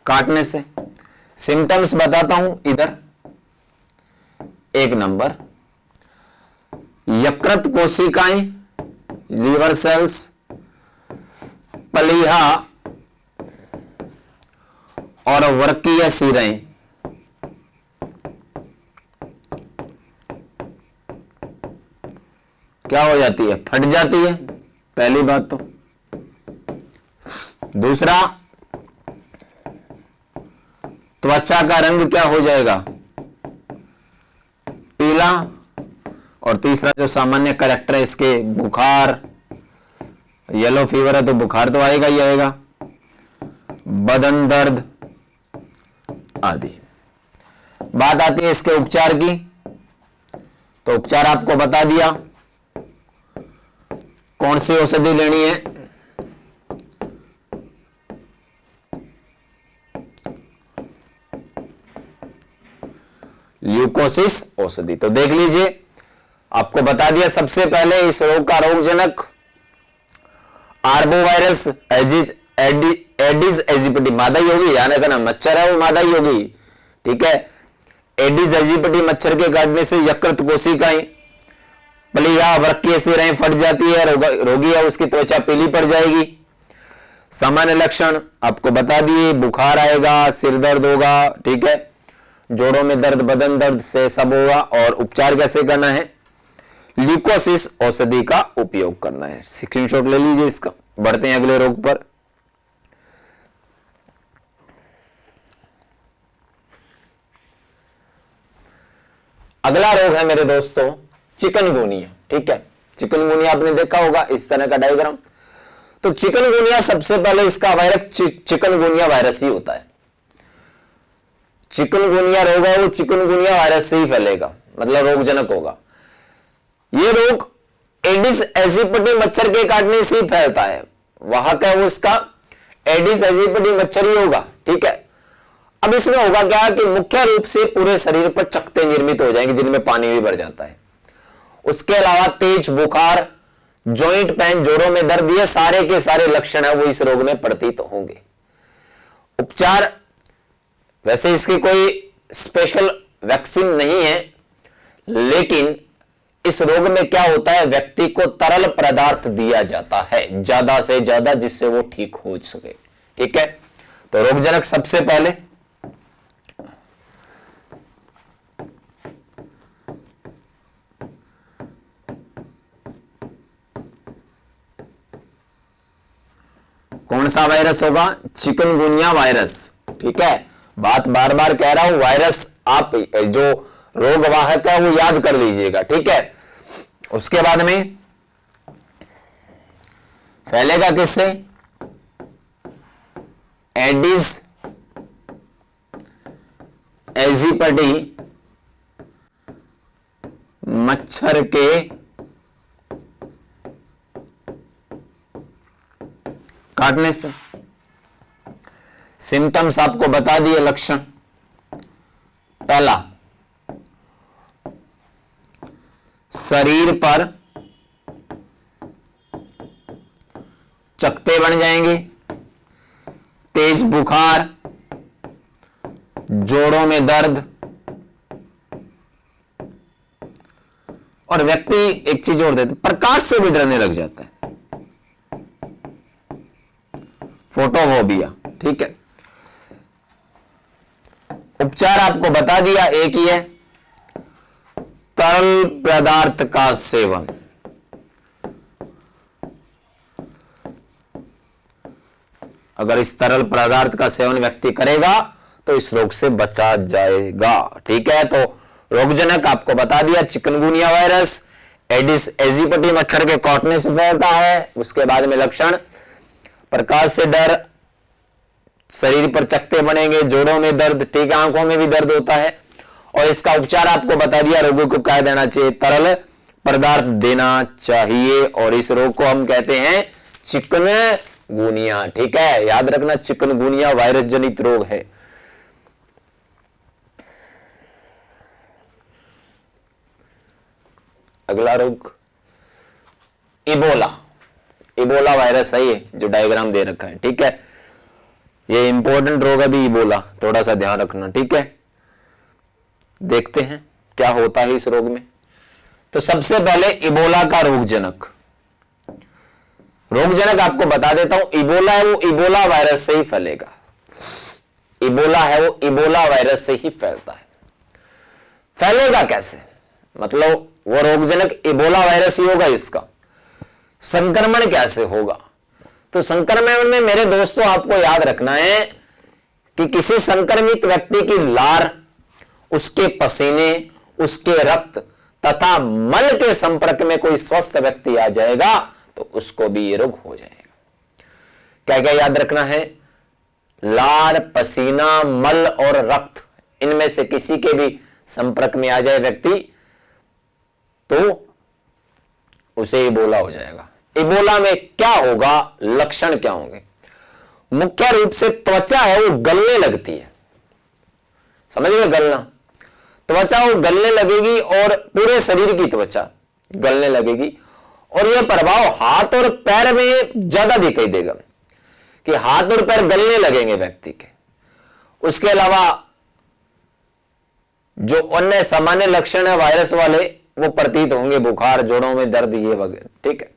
काटने से। सिम्टम्स बताता हूं इधर, 1 नंबर, यकृत कोशिकाएं, लीवर सेल्स, प्लीहा और वृक्कीय सिराएं क्या हो जाती है, फट जाती है, पहली बात तो। दूसरा, त्वचा का रंग क्या हो जाएगा, पीला। और तीसरा जो सामान्य कैरेक्टर है इसके, बुखार, येलो फीवर है तो बुखार तो आएगा ही आएगा, बदन दर्द आदि। बात आती है इसके उपचार की, तो उपचार आपको बता दिया, कौन सी औषधि लेनी है, ल्यूकोसिस औषधि। तो देख लीजिए, आपको बता दिया सबसे पहले इस रोग का रोगजनक आर्बोवायरस एडिस एजिप्टी, मादा ही होगी, यानी का ना मच्छर है वो मादा ही होगी, ठीक है। एडिस एजिप्टी मच्छर के काटने से यकृत कोशिकाएं, प्लीहा, वृक्कीय सिराएं फट जाती है, रोगी है उसकी त्वचा पीली पड़ जाएगी। सामान्य लक्षण आपको बता दिए, बुखार आएगा, सिर दर्द होगा, ठीक है, जोड़ों में दर्द, बदन दर्द से सब होगा। और उपचार कैसे करना है, ल्यूकोसिस औषधि का उपयोग करना है। स्क्रीनशॉट ले लीजिए इसका। बढ़ते हैं अगले रोग पर। अगला रोग है मेरे दोस्तों चिकनगुनिया, ठीक है। चिकनगुनिया आपने देखा होगा इस तरह का डायग्राम। तो चिकनगुनिया सबसे पहले इसका वायरस चिकनगुनिया वायरस ही होता है। चिकनगुनिया रोग है वो चिकनगुनिया वायरस से ही फैलेगा, मतलब रोगजनक होगा। ये रोग एडिस एजिप्टी मच्छर के काटने से ही फैलता है। वहां का वो इसका एडिस एजिप्टी मच्छर ही होगा, ठीक है। अब इसमें होगा क्या कि मुख्य रूप से पूरे शरीर पर चकत्ते निर्मित हो जाएंगे जिनमें पानी भी भर जाता है। उसके अलावा तेज बुखार, जॉइंट पेन, जोड़ों में दर्द, ये सारे के सारे लक्षण है वो इस रोग में प्रतीत होंगे। उपचार, वैसे इसकी कोई स्पेशल वैक्सीन नहीं है, लेकिन इस रोग में क्या होता है, व्यक्ति को तरल पदार्थ दिया जाता है ज्यादा से ज्यादा, जिससे वो ठीक हो सके, ठीक है। तो रोगजनक सबसे पहले कौन सा वायरस होगा, चिकनगुनिया वायरस, ठीक है। बात बार बार कह रहा हूं, वायरस आप जो रोगवाहक है वो याद कर लीजिएगा, ठीक है। उसके बाद में फैलेगा किससे, एडिस एजिप्टी मच्छर के काटने से। सिम्टम्स आपको बता दिए लक्षण। पहला, शरीर पर चकत्ते बन जाएंगे, तेज बुखार, जोड़ों में दर्द, और व्यक्ति एक चीज और देते, प्रकाश से भी डरने लग जाता है, फोटोफोबिया। ठीक है, उपचार आपको बता दिया, एक ही है, तरल पदार्थ का सेवन। अगर इस तरल पदार्थ का सेवन व्यक्ति करेगा तो इस रोग से बचा जाएगा। ठीक है, तो रोगजनक आपको बता दिया, चिकनगुनिया वायरस, एडिस एजिप्टी मच्छर के काटने से फैलता है। उसके बाद में लक्षण, प्रकाश से डर, शरीर पर चकत्ते बनेंगे, जोड़ों में दर्द, ठीक है, आंखों में भी दर्द होता है। और इसका उपचार आपको बता दिया, रोगी को क्या देना चाहिए, तरल पदार्थ देना चाहिए। और इस रोग को हम कहते हैं चिकनगुनिया। ठीक है, याद रखना, चिकनगुनिया वायरस जनित रोग है। अगला रोग इबोला। इबोला वायरस है ये जो डायग्राम दे रखा है। ठीक है, ये इंपॉर्टेंट रोग है भी इबोला, थोड़ा सा ध्यान रखना। ठीक है, देखते हैं क्या होता है इस रोग में। तो सबसे पहले इबोला का रोगजनक आपको बता देता हूं। इबोला है वो इबोला वायरस से ही फैलेगा। इबोला है वो इबोला वायरस से ही फैलता है। फैलेगा कैसे, मतलब वो रोगजनक इबोला वायरस ही होगा। इसका संक्रमण कैसे होगा, तो संक्रमण में मेरे दोस्तों आपको याद रखना है कि किसी संक्रमित व्यक्ति की लार, उसके पसीने, उसके रक्त तथा मल के संपर्क में कोई स्वस्थ व्यक्ति आ जाएगा तो उसको भी ये रोग हो जाएगा। क्या क्या याद रखना है, लार, पसीना, मल और रक्त, इनमें से किसी के भी संपर्क में आ जाए व्यक्ति तो उसे इबोला हो जाएगा। इबोला में क्या होगा, लक्षण क्या होंगे, मुख्य रूप से त्वचा है वो गलने लगती है। समझ गए, गलना, त्वचा वो गलने लगेगी और पूरे शरीर की त्वचा गलने लगेगी। और यह प्रभाव हाथ और पैर में ज्यादा दिखाई देगा कि हाथ और पैर गलने लगेंगे व्यक्ति के। उसके अलावा जो अन्य सामान्य लक्षण है वायरस वाले वो प्रतीत होंगे, बुखार, जोड़ों में दर्द, ये वगैरह। ठीक है,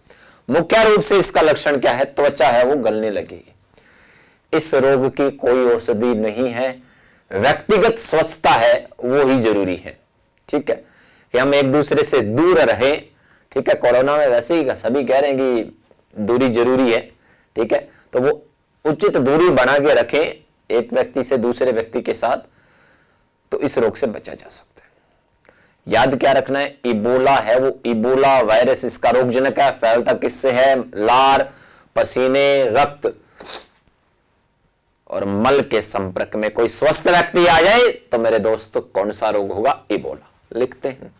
मुख्य रूप से इसका लक्षण क्या है, त्वचा है वो गलने लगेगी। इस रोग की कोई औषधि नहीं है, व्यक्तिगत स्वच्छता है वो ही जरूरी है। ठीक है, कि हम एक दूसरे से दूर रहें। ठीक है, कोरोना में वैसे ही सभी कह रहे हैं कि दूरी जरूरी है। ठीक है, तो वो उचित दूरी बना के रखें एक व्यक्ति से दूसरे व्यक्ति के साथ, तो इस रोग से बचा जा सकता है। याद क्या रखना है, इबोला है वो इबोला वायरस, इसका रोगजनक है, फैलता किससे है, लार, पसीने, रक्त और मल के संपर्क में कोई स्वस्थ व्यक्ति आ जाए तो मेरे दोस्तों कौन सा रोग होगा, इबोला। लिखते हैं,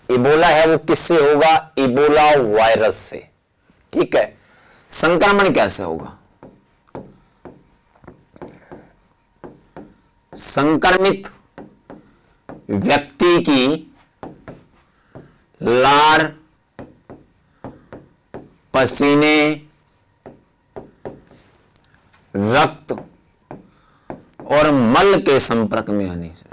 इबोला है वो किससे होगा, इबोला वायरस से। ठीक है, संक्रमण कैसे होगा, संक्रमित व्यक्ति की लार, पसीने, रक्त और मल के संपर्क में आने से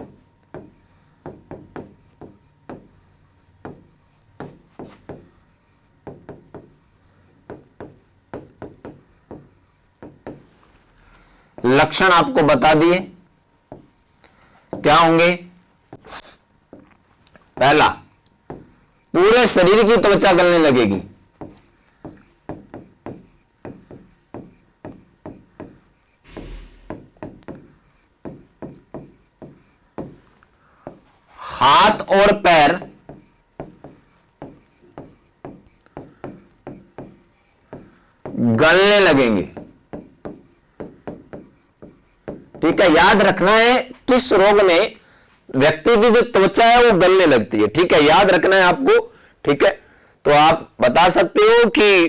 लक्षण आपको बता दिए क्या होंगे। पहला, पूरे शरीर की त्वचा गलने लगेगी। हाथ और पैर गलने लगेंगे। ठीक है, याद रखना है किस रोग में व्यक्ति की जो त्वचा है वो गलने लगती है। ठीक है, याद रखना है आपको। ठीक है, तो आप बता सकते हो कि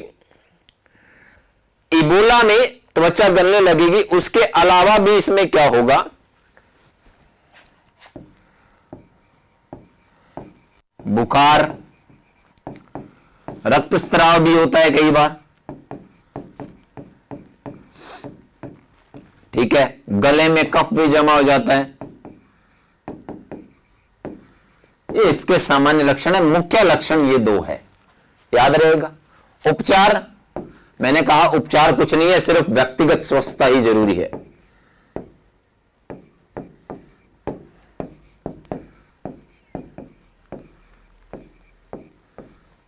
इबोला में त्वचा गलने लगेगी, उसके अलावा भी इसमें क्या होगा, बुखार, रक्तस्राव भी होता है कई बार, ठीक है, गले में कफ भी जमा हो जाता है। ये इसके सामान्य लक्षण है। मुख्य लक्षण ये दो है, याद रहेगा। उपचार, मैंने कहा उपचार कुछ नहीं है, सिर्फ व्यक्तिगत स्वस्थता ही जरूरी है।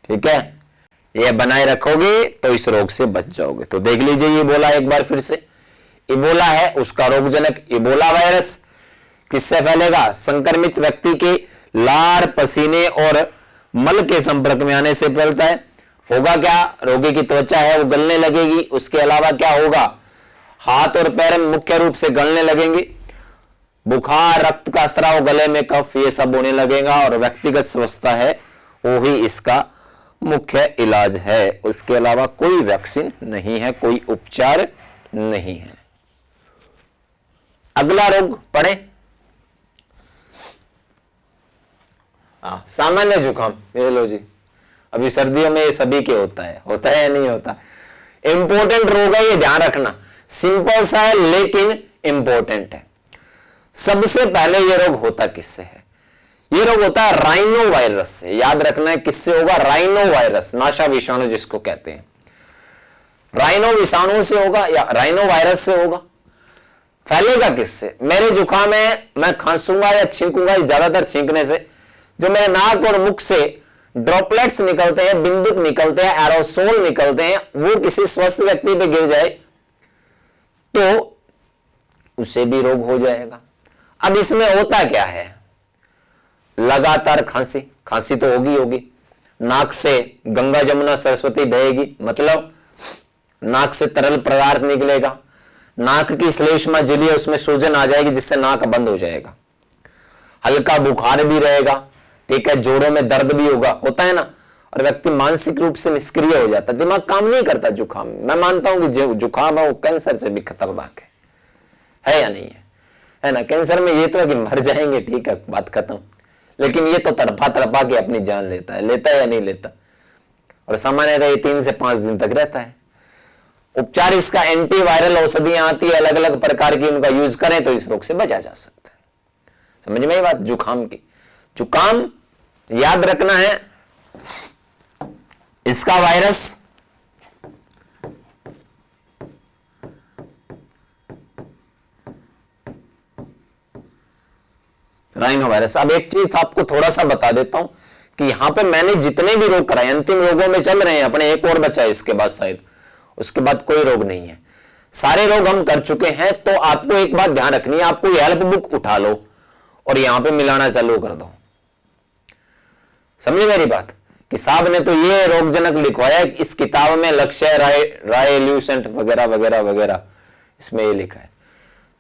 ठीक है, ये बनाए रखोगे तो इस रोग से बच जाओगे। तो देख लीजिए, ये बोला एक बार फिर से, इबोला है, उसका रोगजनक इबोला वायरस किससे फैलेगा? संक्रमित व्यक्ति के लार, पसीने और मल के संपर्क में आने से फैलता है। होगा क्या? रोगी की त्वचा है वो गलने लगेगी। उसके अलावा क्या होगा? हाथ और पैर मुख्य रूप से गलने लगेंगे। बुखार, रक्त का स्राव, गले में कफ, ये सब होने लगेगा। और व्यक्तिगत स्वस्थता है वो ही इसका मुख्य इलाज है। उसके अलावा कोई वैक्सीन नहीं है, कोई उपचार नहीं है। अगला रोग पढ़े, सामान्य जुकाम। ये लो जी, अभी सर्दियों में ये सभी के होता है या नहीं होता? इंपॉर्टेंट रोग है, ये ध्यान रखना। सिंपल सा है लेकिन इंपॉर्टेंट है। सबसे पहले ये रोग होता किससे है? ये रोग होता है राइनो वायरस से। याद रखना है किससे होगा? राइनो वायरस, नासा विषाणु जिसको कहते हैं। राइनो विषाणु से होगा या राइनो वायरस से होगा। फैलेगा किससे? मेरे जुकाम है, मैं खांसूंगा या छींकूंगा, ज्यादातर छींकने से। जो मेरे नाक और मुख से ड्रॉपलेट्स निकलते हैं, बिंदुक निकलते हैं, एरोसोल निकलते हैं, वो किसी स्वस्थ व्यक्ति पे गिर जाए तो उसे भी रोग हो जाएगा। अब इसमें होता क्या है? लगातार खांसी, खांसी तो होगी। नाक से गंगा जमुना सरस्वती बहेगी, मतलब नाक से तरल पदार्थ निकलेगा। नाक की श्लेष्मा झिल्ली है, उसमें सूजन आ जाएगी जिससे नाक बंद हो जाएगा। हल्का बुखार भी रहेगा, ठीक है, जोड़ों में दर्द भी होता है ना। और व्यक्ति मानसिक रूप से निष्क्रिय हो जाता है, दिमाग काम नहीं करता। जुकाम, मैं मानता हूं कि जुकाम है वो कैंसर से भी खतरनाक है या नहीं है ना? कैंसर में ये तो है कि मर जाएंगे, ठीक है, बात खत्म। लेकिन ये तो तड़पा के अपनी जान लेता है या नहीं लेता? और सामान्यतः ये 3 से 5 दिन तक रहता है। उपचार इसका एंटीवायरल औषधियां आती है अलग अलग प्रकार की, उनका यूज करें तो इस रोग से बचा जा सकता है। समझ में आई बात? जुकाम की, जुकाम याद रखना है, इसका वायरस राइनो वायरस। अब एक चीज आपको थोड़ा सा बता देता हूं कि यहां पे मैंने जितने भी रोग कराए, अंतिम रोगों में चल रहे हैं अपने, एक और बचा है इसके बाद, शायद उसके बाद कोई रोग नहीं है, सारे रोग हम कर चुके हैं। तो आपको एक बात ध्यान रखनी है, आपको ये हेल्प बुक उठा लो और यहां पे मिलाना चालू कर दो। समझे मेरी बात? कि साहब ने तो ये रोगजनक लिखवाया, इस किताब में लक्ष्य राय ल्यूसेंट वगैरह वगैरह वगैरह इसमें ये लिखा है।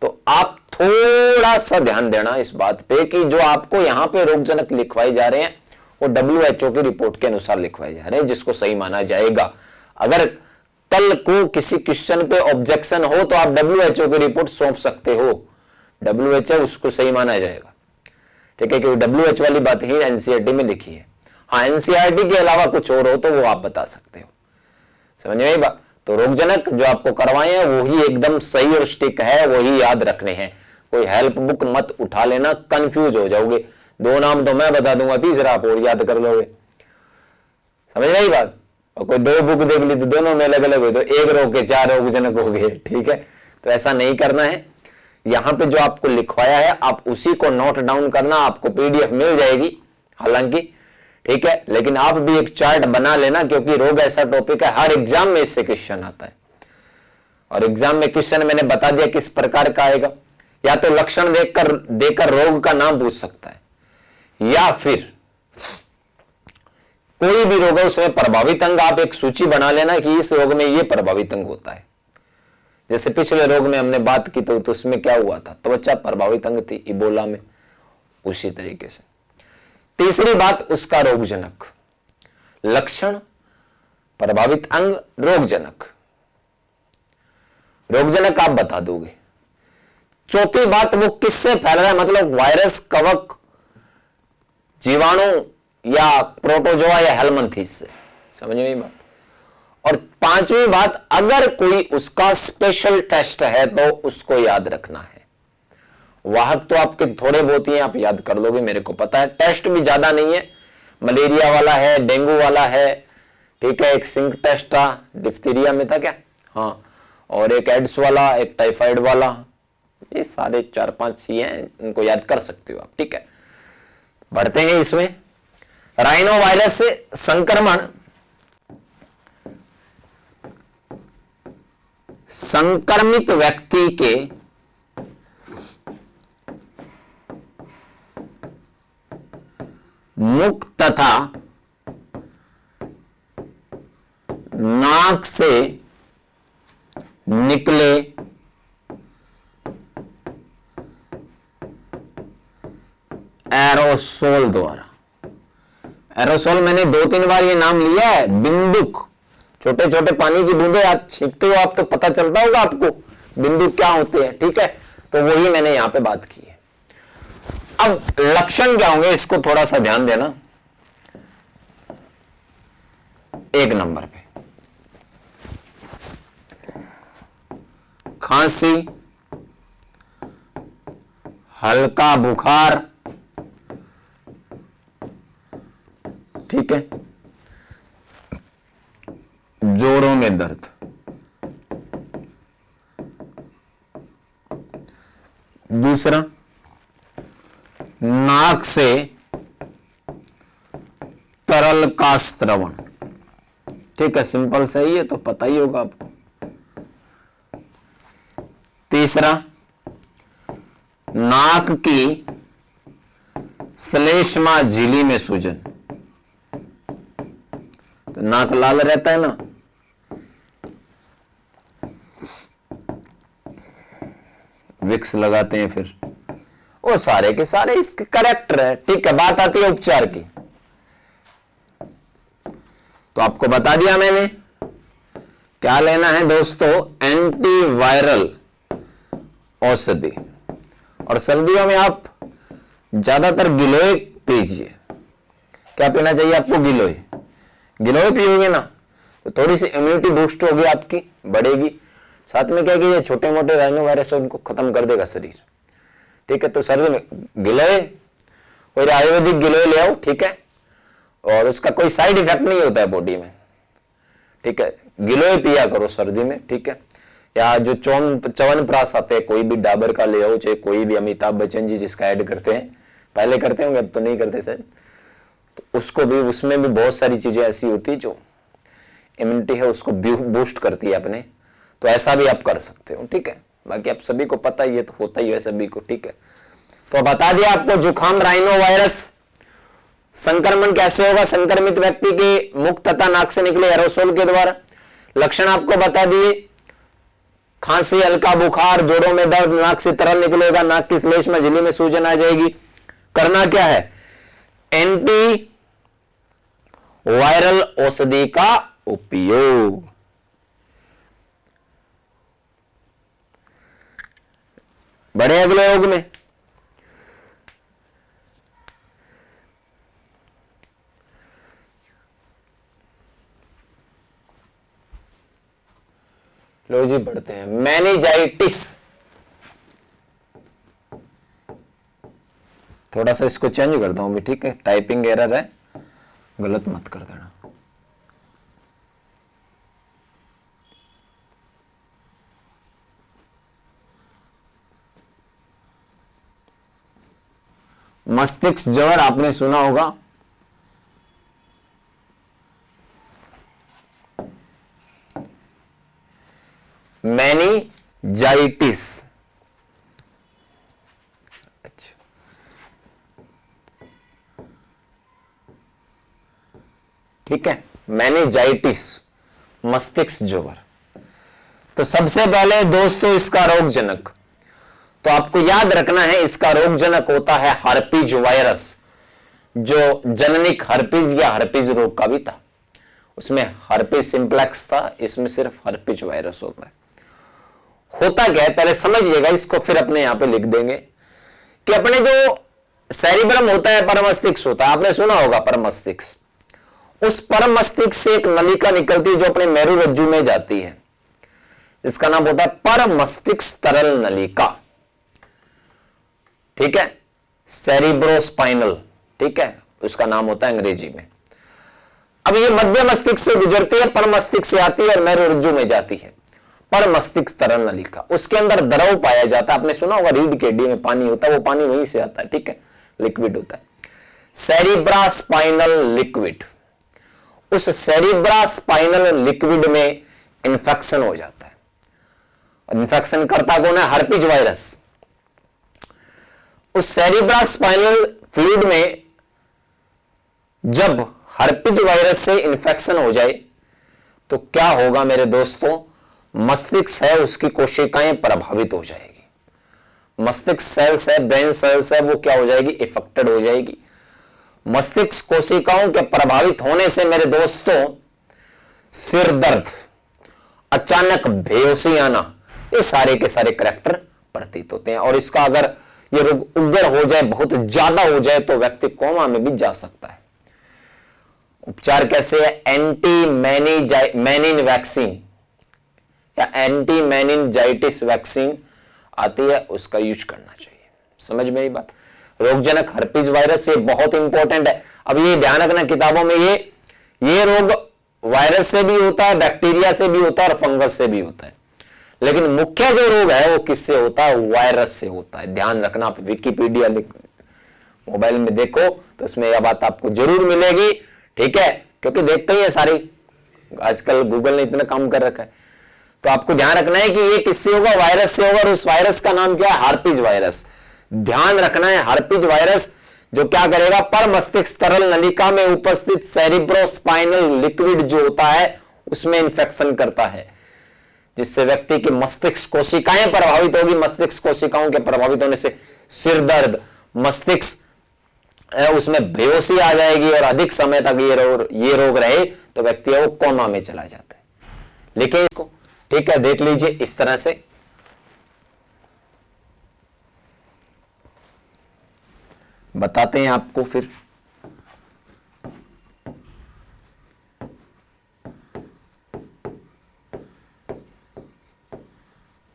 तो आप थोड़ा सा ध्यान देना इस बात पे कि जो आपको यहां पे रोगजनक लिखवाए जा रहे हैं वो WHO की रिपोर्ट के अनुसार लिखवाए जा रहे हैं, जिसको सही माना जाएगा। अगर कल को किसी क्वेश्चन पे ऑब्जेक्शन हो तो आप WHO की रिपोर्ट सौंप सकते हो, WHO उसको सही माना जाएगा, ठीक है, क्योंकि WHO वाली बात ही NCERT में लिखी है। हाँ, NCERT के अलावा कुछ और हो तो वो आप बता सकते हो। समझ में आई बात? तो रोगजनक जो आपको करवाए हैं वही एकदम सही और स्टिक है, वही याद रखने हैं। कोई हेल्प बुक मत उठा लेना, कंफ्यूज हो जाओगे। 2 नाम तो मैं बता दूंगा, तीसरा आप और याद कर लोगे। समझ में आई बात? और कोई 2 बुक देख ली तो दोनों में अलग अलग हो, तो एक रोग के 4 रोगजनक हो गए, ठीक है। तो ऐसा नहीं करना है। यहां पे जो आपको लिखवाया है आप उसी को नोट डाउन करना, आपको PDF मिल जाएगी हालांकि, ठीक है। लेकिन आप भी एक चार्ट बना लेना, क्योंकि रोग ऐसा टॉपिक है, हर एग्जाम में इससे क्वेश्चन आता है। और एग्जाम में क्वेश्चन मैंने बता दिया किस प्रकार का आएगा। या तो लक्षण देकर रोग का नाम पूछ सकता है, या फिर कोई भी रोग है उसमें प्रभावित अंग, आप एक सूची बना लेना कि इस रोग में ये प्रभावित अंग होता है। जैसे पिछले रोग में हमने बात की तो उसमें क्या हुआ था, त्वचा प्रभावित अंग थी इबोला में, उसी तरीके से। तीसरी बात, उसका रोगजनक लक्षण, प्रभावित अंग, रोगजनक आप बता दोगे। चौथी बात, वो किससे फैल रहा है, मतलब वायरस, कवक, जीवाणु या प्रोटोजोआ या हेलमिंथेस से। समझ में आई बात। और पांचवी बात, अगर कोई उसका स्पेशल टेस्ट है तो उसको याद रखना है। वाहक तो आपके थोड़े बहुत ही हैं, आप याद कर लोगे, मेरे को पता है। टेस्ट भी ज्यादा नहीं है, मलेरिया वाला है, डेंगू वाला है, ठीक है, एक सिंक टेस्ट था, डिफ्थीरिया में था क्या, हाँ, और एक एड्स वाला, एक टाइफाइड वाला, ये सारे 4-5 ही हैं, इनको याद कर सकते हो आप, ठीक है। बढ़ते हैं इसमें। राइनो वायरस से संक्रमण संक्रमित व्यक्ति के मुख तथा नाक से निकले एरोसोल द्वारा। एरोसोल मैंने 2-3 बार ये नाम लिया है। बिंदुक, छोटे छोटे पानी की बूंदे आप छींकते हो, आप तो पता चलता होगा आपको बिंदुक क्या होते हैं, ठीक है, तो वही मैंने यहां पे बात की है। अब लक्षण क्या होंगे, इसको थोड़ा सा ध्यान देना। 1 नंबर पे खांसी, हल्का बुखार, ठीक है, जोड़ों में दर्द। दूसरा, नाक से तरल का स्त्रवण, ठीक है, सिंपल सही है तो पता ही होगा आपको। तीसरा, नाक की श्लेष्मा झिल्ली में सूजन, तो नाक लाल रहता है ना, विक्स लगाते हैं, फिर वो सारे के सारे इसके करेक्टर है, ठीक है। बात आती है उपचार की, तो आपको बता दिया मैंने क्या लेना है दोस्तों, एंटीवायरल औषधि। और सर्दियों में आप ज्यादातर गिलोय पीजिए। क्या पीना चाहिए आपको, गिलोय। गिलोय पियोगे ना तो थोड़ी सी इम्यूनिटी बूस्ट होगी, आपकी बढ़ेगी। साथ में क्या कि ये छोटे मोटे राइनो वायरस उनको खत्म कर देगा शरीर, ठीक है। तो सर्दी में गिलोय, कोई आयुर्वेदिक गिलोय ले आओ, ठीक है, और उसका कोई साइड इफेक्ट नहीं होता है बॉडी में, ठीक है। गिलोय पिया करो सर्दी में, ठीक है। या जो च्यवनप्राश आते हैं, कोई भी डाबर का ले आओ, चाहे कोई भी, अमिताभ बच्चन जी जिसका ऐड करते हैं, पहले करते होंगे, अब तो नहीं करते शायद, तो उसको भी, उसमें भी बहुत सारी चीजें ऐसी होती है जो इम्यूनिटी है उसको बूस्ट करती है अपने, तो ऐसा भी आप कर सकते हो, ठीक है। बाकी आप सभी को पता ही है, तो होता ही है सभी को, ठीक है। तो बता दिया आपको जुकाम राइनो वायरस संक्रमण कैसे होगा, संक्रमित व्यक्ति के मुख तथा नाक से निकले एरोसोल के द्वारा। लक्षण आपको बता दिए, खांसी, हल्का बुखार, जोड़ों में दर्द, नाक से तरल निकलेगा, नाक की श्लेष्मा झिल्ली में सूजन आ जाएगी। करना क्या है, एंटी वायरल औषधि का उपयोग। बड़े अगले योग में लो जी, पढ़ते हैं। मेनिंजाइटिस, थोड़ा सा इसको चेंज करता हूं भी, ठीक है, टाइपिंग एरर है, गलत मत कर देना। मस्तिष्क ज्वर आपने सुना होगा, मेनिंजाइटिस, अच्छा, ठीक है, मेनिंजाइटिस, मस्तिष्क ज्वर। तो सबसे पहले दोस्तों इसका रोगजनक, तो आपको याद रखना है, इसका रोगजनक होता है हर्पीज वायरस, जो जननिक हर्पीज या हर्पीज रोग का भी था। उसमें हर्पीज सिंप्लेक्स था, इसमें सिर्फ हर्पीज वायरस होता है। होता क्या है पहले समझिएगा इसको, फिर अपने यहां पे लिख देंगे कि अपने जो सेरिब्रम होता है, परम मस्तिष्क होता है, आपने सुना होगा परम मस्तिष्क। उस परम मस्तिष्क से एक नलिका निकलती है जो अपने मेरुरज्जु में जाती है, इसका नाम होता है परम मस्तिष्क तरल नलिका। ठीक है, सेरिब्रोस्पाइनल, ठीक है, उसका नाम होता है अंग्रेजी में। अब ये मध्य मस्तिष्क से गुजरती है, परम मस्तिष्क से आती है और मेरुरज्जु में जाती है, परम मस्तिष्क तरल नलिका। उसके अंदर द्रव पाया जाता है, आपने सुना होगा रीढ़ की हड्डी में पानी होता है, वो पानी वहीं से आता है, ठीक है, लिक्विड होता है, सेरिब्रास्पाइनल लिक्विड। उस सेरिब्रास्पाइनल लिक्विड में इंफेक्शन हो जाता है, और इंफेक्शन करता कौन है? Herpes virus. उस सेरिब्रास्पाइनल फ्लूइड में जब हर्पीज वायरस से इंफेक्शन हो जाए तो क्या होगा मेरे दोस्तों? मस्तिष्क है उसकी कोशिकाएं प्रभावित हो जाएगी, मस्तिष्क सेल्स है, ब्रेन सेल्स है, वो क्या हो जाएगी? इफेक्टेड हो जाएगी। मस्तिष्क कोशिकाओं के प्रभावित होने से मेरे दोस्तों सिर दर्द, अचानक बेहोशी आना, ये सारे के सारे करैक्टर प्रतीत होते हैं। और इसका अगर ये रोग उग्र हो जाए, बहुत ज्यादा हो जाए, तो व्यक्ति कोमा में भी जा सकता है। उपचार कैसे है? एंटी मेनिन वैक्सीन या एंटी मेनिनजाइटिस वैक्सीन आती है, उसका यूज करना चाहिए। समझ में आई बात? रोगजनक हर्पीज वायरस ये बहुत इंपॉर्टेंट है। अब ये ध्यान रखना किताबों में, ये रोग वायरस से भी होता है, बैक्टीरिया से भी होता है और फंगस से भी होता है, लेकिन मुख्य जो रोग है वो किससे होता है? वायरस से होता है। ध्यान रखना, आप विकिपीडिया मोबाइल में देखो तो उसमें यह बात आपको जरूर मिलेगी, ठीक है, क्योंकि देखते ही है सारी, आजकल गूगल ने इतना काम कर रखा है। तो आपको ध्यान रखना है कि ये किससे होगा? वायरस से होगा, और उस वायरस का नाम क्या है? Herpes virus. ध्यान रखना है, हर्पीज वायरस जो क्या करेगा? पर मस्तिष्क तरल नलिका में उपस्थित सेरिब्रोस्पाइनल लिक्विड जो होता है उसमें इंफेक्शन करता है, जिससे व्यक्ति की मस्तिष्क कोशिकाएं प्रभावित होगी। मस्तिष्क कोशिकाओं के प्रभावित होने से सिर दर्द, मस्तिष्क उसमें बेहोशी आ जाएगी, और अधिक समय तक ये रोग रहे तो व्यक्ति वो कोमा में चला जाता है। लेकिन इसको, ठीक है, देख लीजिए इस तरह से बताते हैं आपको। फिर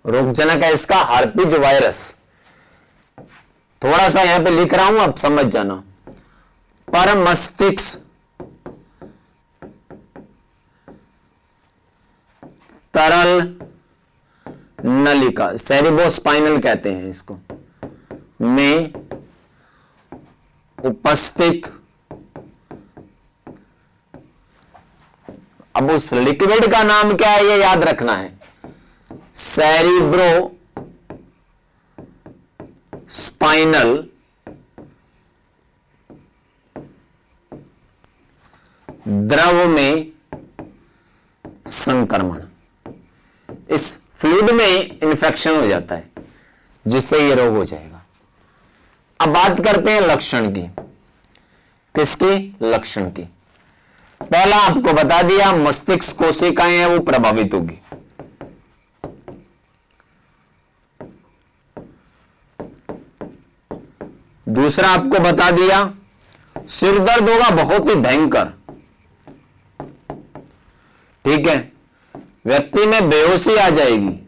रोगजनक है इसका हर्पीज वायरस, थोड़ा सा यहां पे लिख रहा हूं, आप समझ जाना। पर मस्तिष्क तरल नलिका, सेरिब्रोस्पाइनल कहते हैं इसको, में उपस्थित, अब उस लिक्विड का नाम क्या है ये याद रखना है, सेरिब्रो स्पाइनल द्रव में संक्रमण। इस फ्लूइड में इन्फेक्शन हो जाता है जिससे ये रोग हो जाएगा। अब बात करते हैं लक्षण की। किसकी? लक्षण की। पहला आपको बता दिया, मस्तिष्क कोशिकाएं हैं वो प्रभावित होगी। दूसरा आपको बता दिया, सिर दर्द होगा बहुत ही भयंकर, ठीक है, व्यक्ति में बेहोशी आ जाएगी,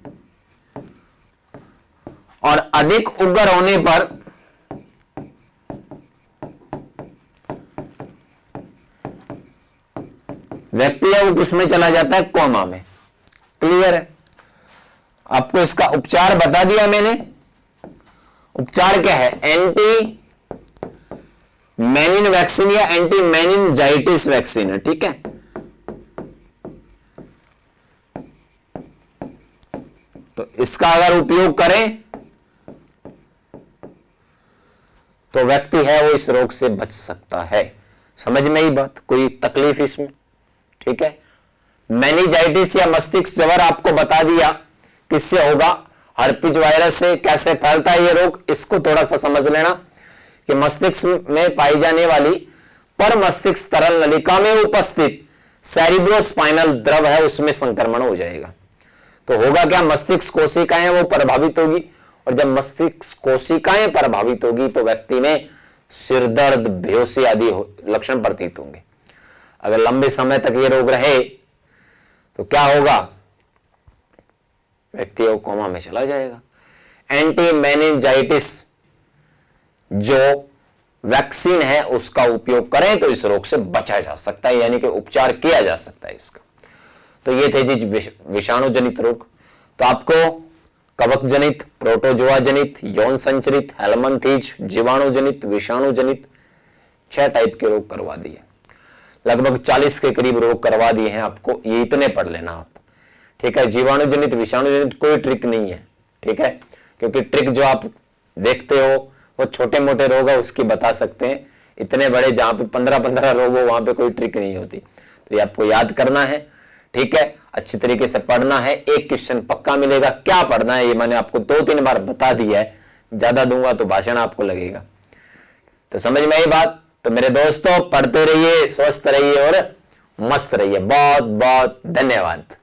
और अधिक उग्र होने पर व्यक्ति है वो किसमें चला जाता है? कोमा में। क्लियर है? आपको इसका उपचार बता दिया मैंने। उपचार क्या है? एंटी मेनिन वैक्सीन या एंटी मेनिनजाइटिस वैक्सीन है, ठीक है। तो इसका अगर उपयोग करें तो व्यक्ति है वो इस रोग से बच सकता है। समझ में ही बात? कोई तकलीफ इसमें? ठीक है। मेनिंजाइटिस या मस्तिष्क ज्वर आपको बता दिया किससे होगा? हर्पीज वायरस से। कैसे फैलता है ये रोग, इसको थोड़ा सा समझ लेना कि मस्तिष्क में पाई जाने वाली पर मस्तिष्क तरल नलिका में उपस्थित सेरिब्रोस्पाइनल द्रव है उसमें संक्रमण हो जाएगा। तो होगा क्या? मस्तिष्क कोशिकाएं वो प्रभावित होगी, और जब मस्तिष्क कोशिकाएं प्रभावित होगी तो व्यक्ति में सिर दर्द, बेहोशी आदि लक्षण प्रतीत होंगे। अगर लंबे समय तक ये रोग रहे तो क्या होगा? व्यक्ति कोमा में चला जाएगा। एंटी मेनिंजाइटिस जो वैक्सीन है उसका उपयोग करें तो इस रोग से बचा जा सकता है, यानी कि उपचार किया जा सकता है इसका। तो ये थे जी विषाणु जनित रोग। तो आपको कवक जनित, प्रोटोजोआ जनित, यौन संचरित, हेलमंथीज, जीवाणु जनित, विषाणु जनित 6 टाइप के रोग करवा दिए। लगभग 40 के करीब रोग करवा दिए हैं आपको, ये इतने पढ़ लेना आप, ठीक है। जीवाणु जनित, विषाणु जनित कोई ट्रिक नहीं है, ठीक है, क्योंकि ट्रिक जो आप देखते हो वो छोटे मोटे रोग है उसकी बता सकते हैं, इतने बड़े जहां पे 15-15 रोग हो वहां पे कोई ट्रिक नहीं होती। तो ये आपको याद करना है, ठीक है, अच्छी तरीके से पढ़ना है। एक क्वेश्चन पक्का मिलेगा, क्या पढ़ना है ये मैंने आपको 2-3 बार बता दिया है, ज्यादा दूंगा तो भाषण आपको लगेगा। तो समझ में आई बात? तो मेरे दोस्तों पढ़ते रहिए, स्वस्थ रहिए और मस्त रहिए। बहुत बहुत धन्यवाद।